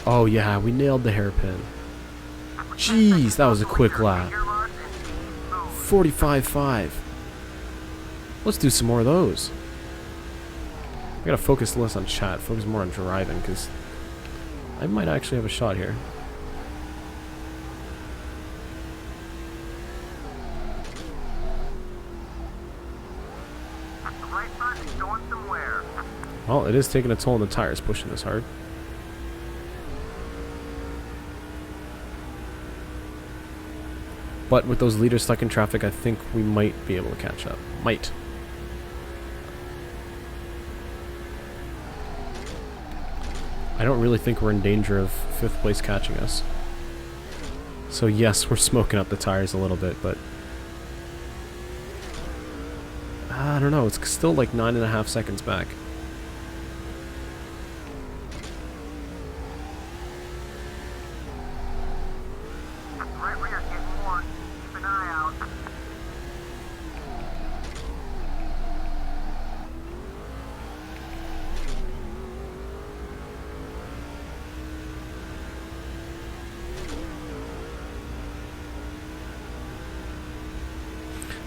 Oh yeah, we nailed the hairpin. Jeez, that was a quick lap. 45.5. Let's do some more of those. I gotta focus less on chat, focus more on driving, because I might actually have a shot here. Well, it is taking a toll on the tires pushing this hard. But with those leaders stuck in traffic, I think we might be able to catch up. Might. I don't really think we're in danger of 5th place catching us. So yes, we're smoking up the tires a little bit, but I don't know, it's still like 9.5 seconds back.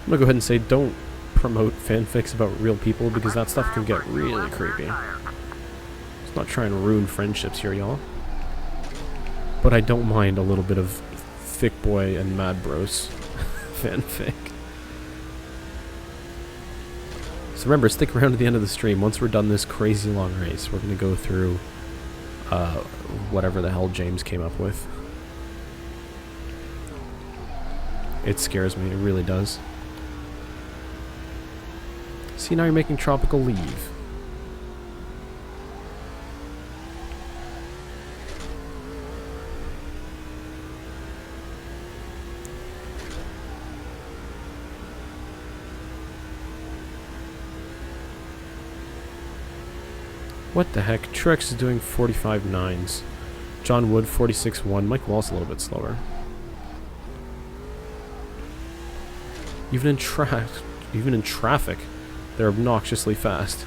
I'm gonna go ahead and say don't promote fanfics about real people because that stuff can get really creepy. Let's not try and ruin friendships here, y'all. But I don't mind a little bit of thick boy and mad bros fanfic. So remember, stick around to the end of the stream. Once we're done this crazy long race, we're gonna go through whatever the hell James came up with. It scares me, it really does. See, now you're making tropical leave. What the heck? Truex is doing 45.9s. John Wood 46.1. Mike Wallace a little bit slower. Even in traffic, they're obnoxiously fast.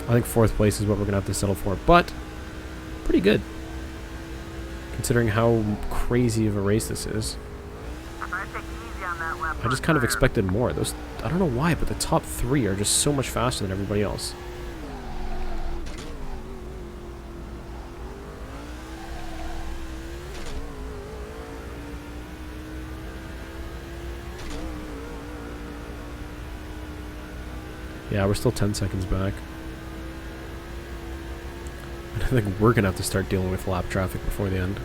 I think 4th place is what we're gonna have to settle for, but pretty good considering how crazy of a race this is. I just kind of expected more. Those, I don't know why, but the top 3 are just so much faster than everybody else. Yeah, we're still 10 seconds back. And I think we're going to have to start dealing with lap traffic before the end.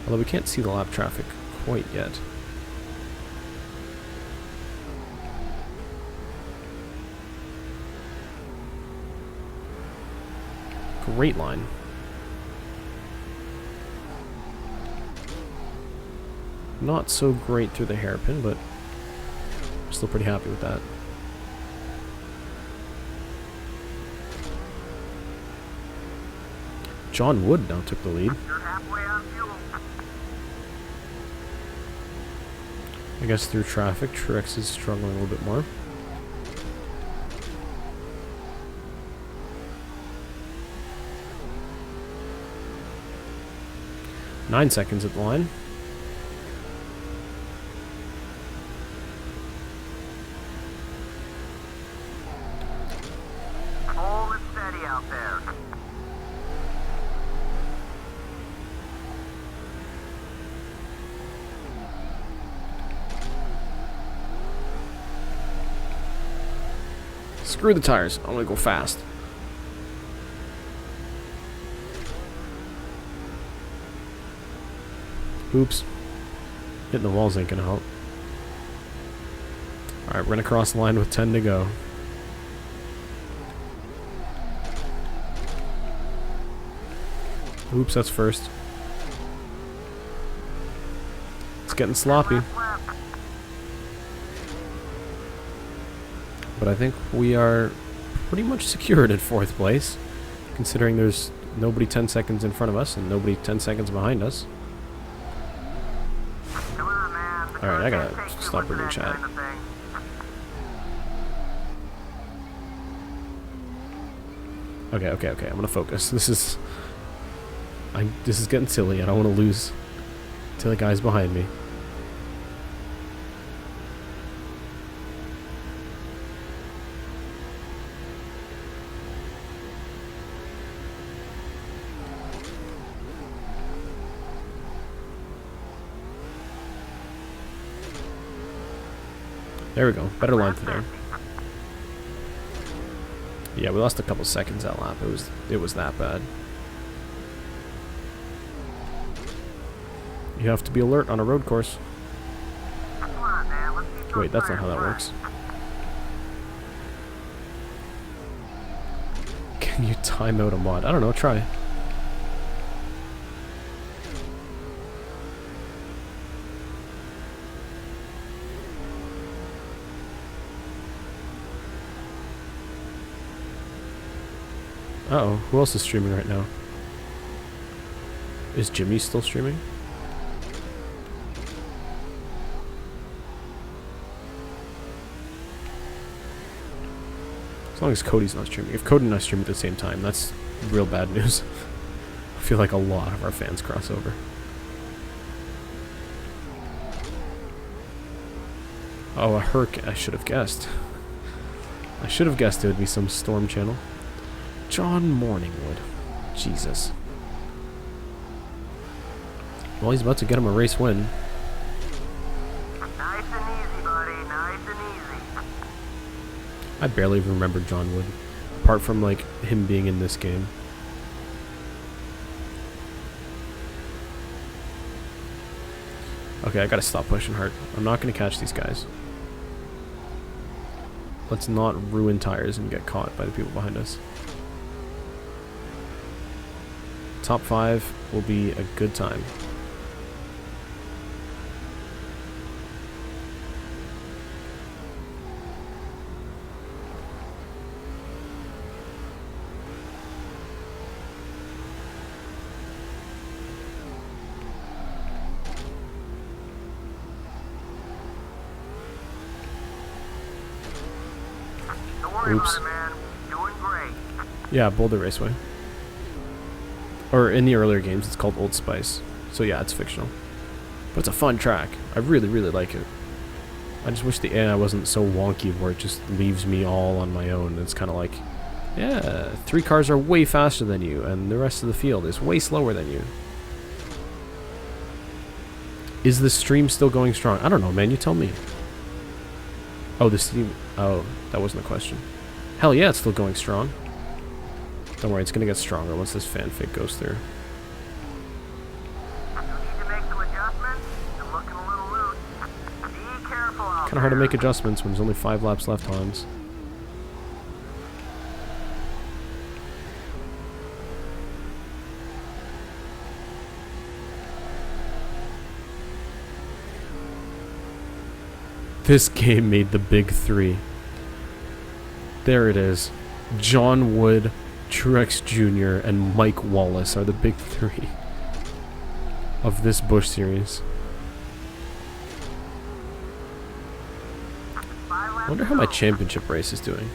Although we can't see the lap traffic quite yet. Great line. Not so great through the hairpin, but I'm still pretty happy with that. John Wood now took the lead. I guess through traffic, Truex is struggling a little bit more. Nine seconds at the line. Hold it steady out there. Screw the tires. I'm gonna go fast. Oops. Hitting the walls ain't gonna help. Alright, we're gonna cross the line with 10 to go. Oops, that's first. It's getting sloppy. But I think we are pretty much secured at 4th place, considering there's nobody 10 seconds in front of us and nobody 10 seconds behind us. Alright, I gotta stop reading chat. Okay, I'm gonna focus. This is getting silly. I don't want to lose to the guys behind me. There we go. Better line through there. Yeah, we lost a couple seconds that lap. It was that bad. You have to be alert on a road course. Wait, that's not how that works. Can you time out a mod? I don't know, try. Uh-oh, who else is streaming right now? Is Jimmy still streaming? As long as Cody's not streaming. If Cody and I stream at the same time, that's real bad news. I feel like a lot of our fans cross over. Oh, a hurricane. I should have guessed. I should have guessed it would be some storm channel. John Morningwood. Jesus. Well, he's about to get him a race win. Nice and easy, buddy. Nice and easy. I barely even remember John Wood, apart from like him being in this game. Okay, I gotta stop pushing hard. I'm not gonna catch these guys. Let's not ruin tires and get caught by the people behind us. Top 5 will be a good time. Don't worry Oops. about it, man. Doing great. Yeah, Boulder Raceway. Or in the earlier games, it's called Old Spice. So yeah, it's fictional. But it's a fun track. I really, really like it. I just wish the AI wasn't so wonky where it just leaves me all on my own. It's kind of like, yeah, 3 cars are way faster than you, and the rest of the field is way slower than you. Is the stream still going strong? I don't know, man. You tell me. Oh, the stream... Oh, that wasn't a question. Hell yeah, it's still going strong. Don't worry, it's going to get stronger once this fanfic goes through. You need to make some adjustments. You're looking a little loose. Be careful out Kind of hard to make adjustments when there's only 5 laps left, Hans. This game made the big 3. There it is. John Wood, Truex Jr., and Mike Wallace are the big 3 of this Busch series. I wonder how my championship race is doing.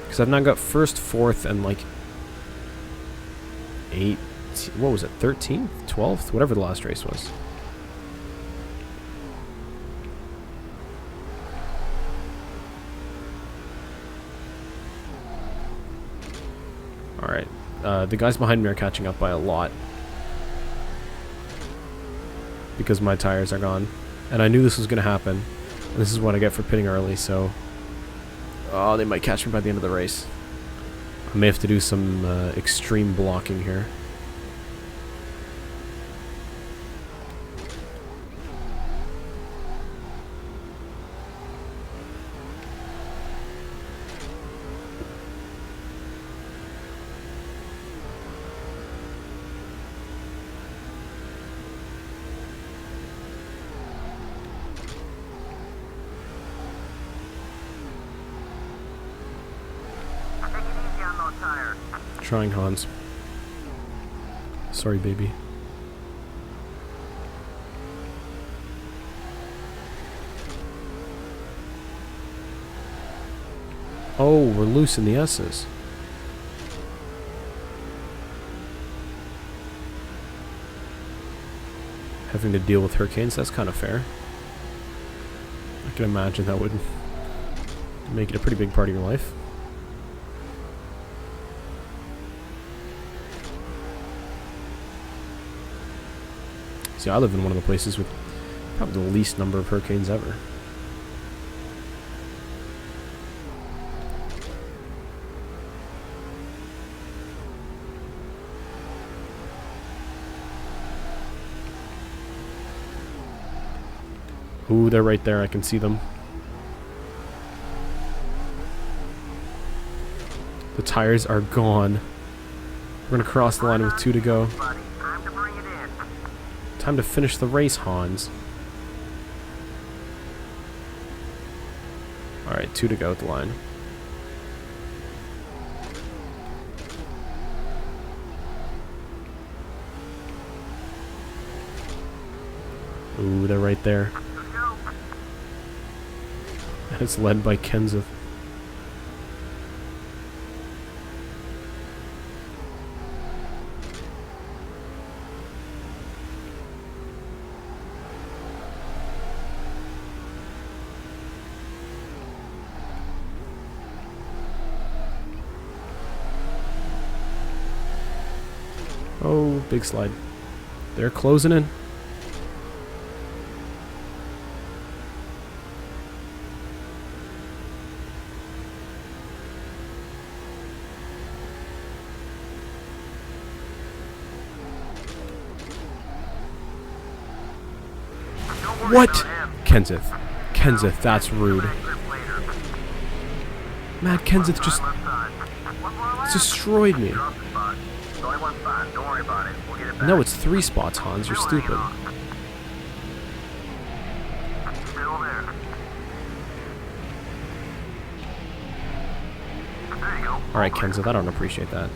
Because I've now got 1st, 4th, and like 8th. What was it? 13th? 12th? Whatever the last race was. Alright. The guys behind me are catching up by a lot. Because my tires are gone. And I knew this was going to happen. And this is what I get for pitting early, so... Oh, they might catch me by the end of the race. I may have to do some extreme blocking here. Trying, Hans. Sorry, baby. Oh, we're loose in the S's. Having to deal with hurricanes, that's kind of fair. I can imagine that would make it a pretty big part of your life. See, I live in one of the places with probably the least number of hurricanes ever. Ooh, they're right there. I can see them. The tires are gone. We're going to cross the line with 2 to go. Time to finish the race, Hans. Alright, 2 to go at the line. Ooh, they're right there. And it's led by Kenseth. Oh, big slide. They're closing in. What? Kenseth. Kenseth, that's rude. Matt Kenseth just destroyed me. No, it's 3 spots, Hans. You're stupid. Alright, Kenseth, I don't appreciate that.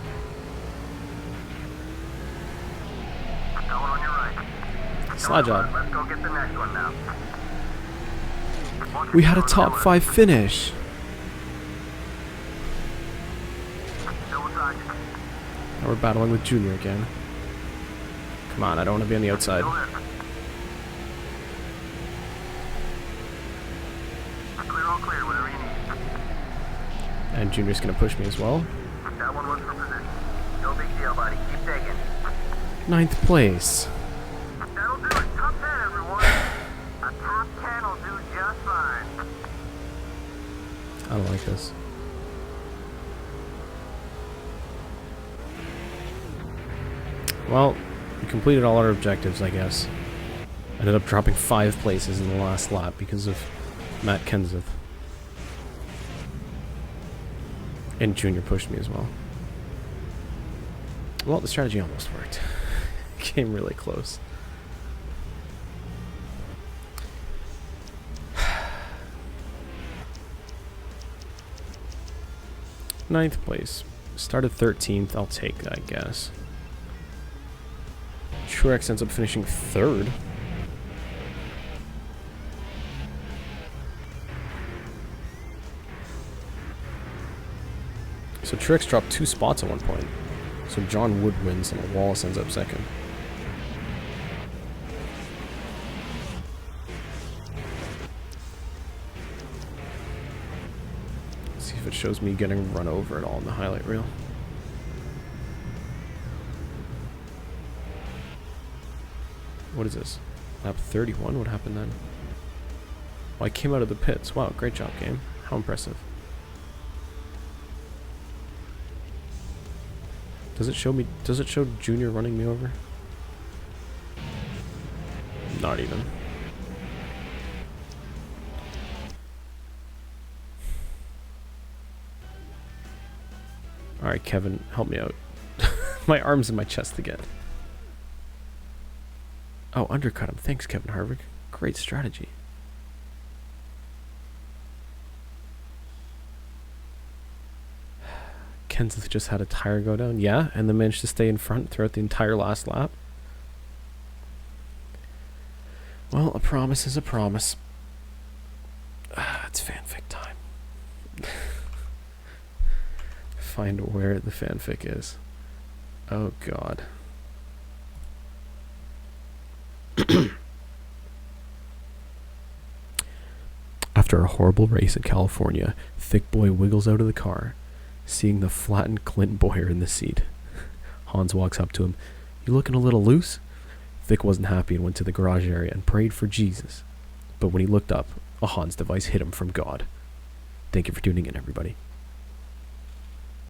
Slide job. Let's go get the next one now. We had a top 5 finish. Now we're battling with Junior again. Come on, I don't want to be on the outside. And Junior's going to push me as well. That one was for position. No big deal, buddy. Keep taking. 9th place. That'll do it. Top 10, everyone. A top 10 will do just fine. I don't like this. Well, we completed all our objectives, I guess. Ended up dropping 5 places in the last lap because of Matt Kenseth. And Junior pushed me as well. Well, the strategy almost worked. Came really close. Ninth place. Started 13th. I'll take that, I guess. Truex ends up finishing 3rd. So Truex dropped 2 spots at one point. So John Wood wins and Wallace ends up 2nd. Let's see if it shows me getting run over at all in the highlight reel. What is this? Lap 31? What happened then? Oh, I came out of the pits. Wow, great job, game. How impressive. Does it show me? Does it show Junior running me over? Not even. Alright, Kevin, help me out. My arm's in my chest again. Oh, undercut him. Thanks, Kevin Harvick. Great strategy. Kenseth just had a tire go down. Yeah, and then managed to stay in front throughout the entire last lap. Well, a promise is a promise. It's fanfic time. Find where the fanfic is. Oh, God. After a horrible race in California, Thick Boy wiggles out of the car, seeing the flattened Clint Boyer in the seat. Hans walks up to him. You looking a little loose? Thick wasn't happy and went to the garage area and prayed for Jesus. But when he looked up, a Hans device hit him from God. Thank you for tuning in, everybody.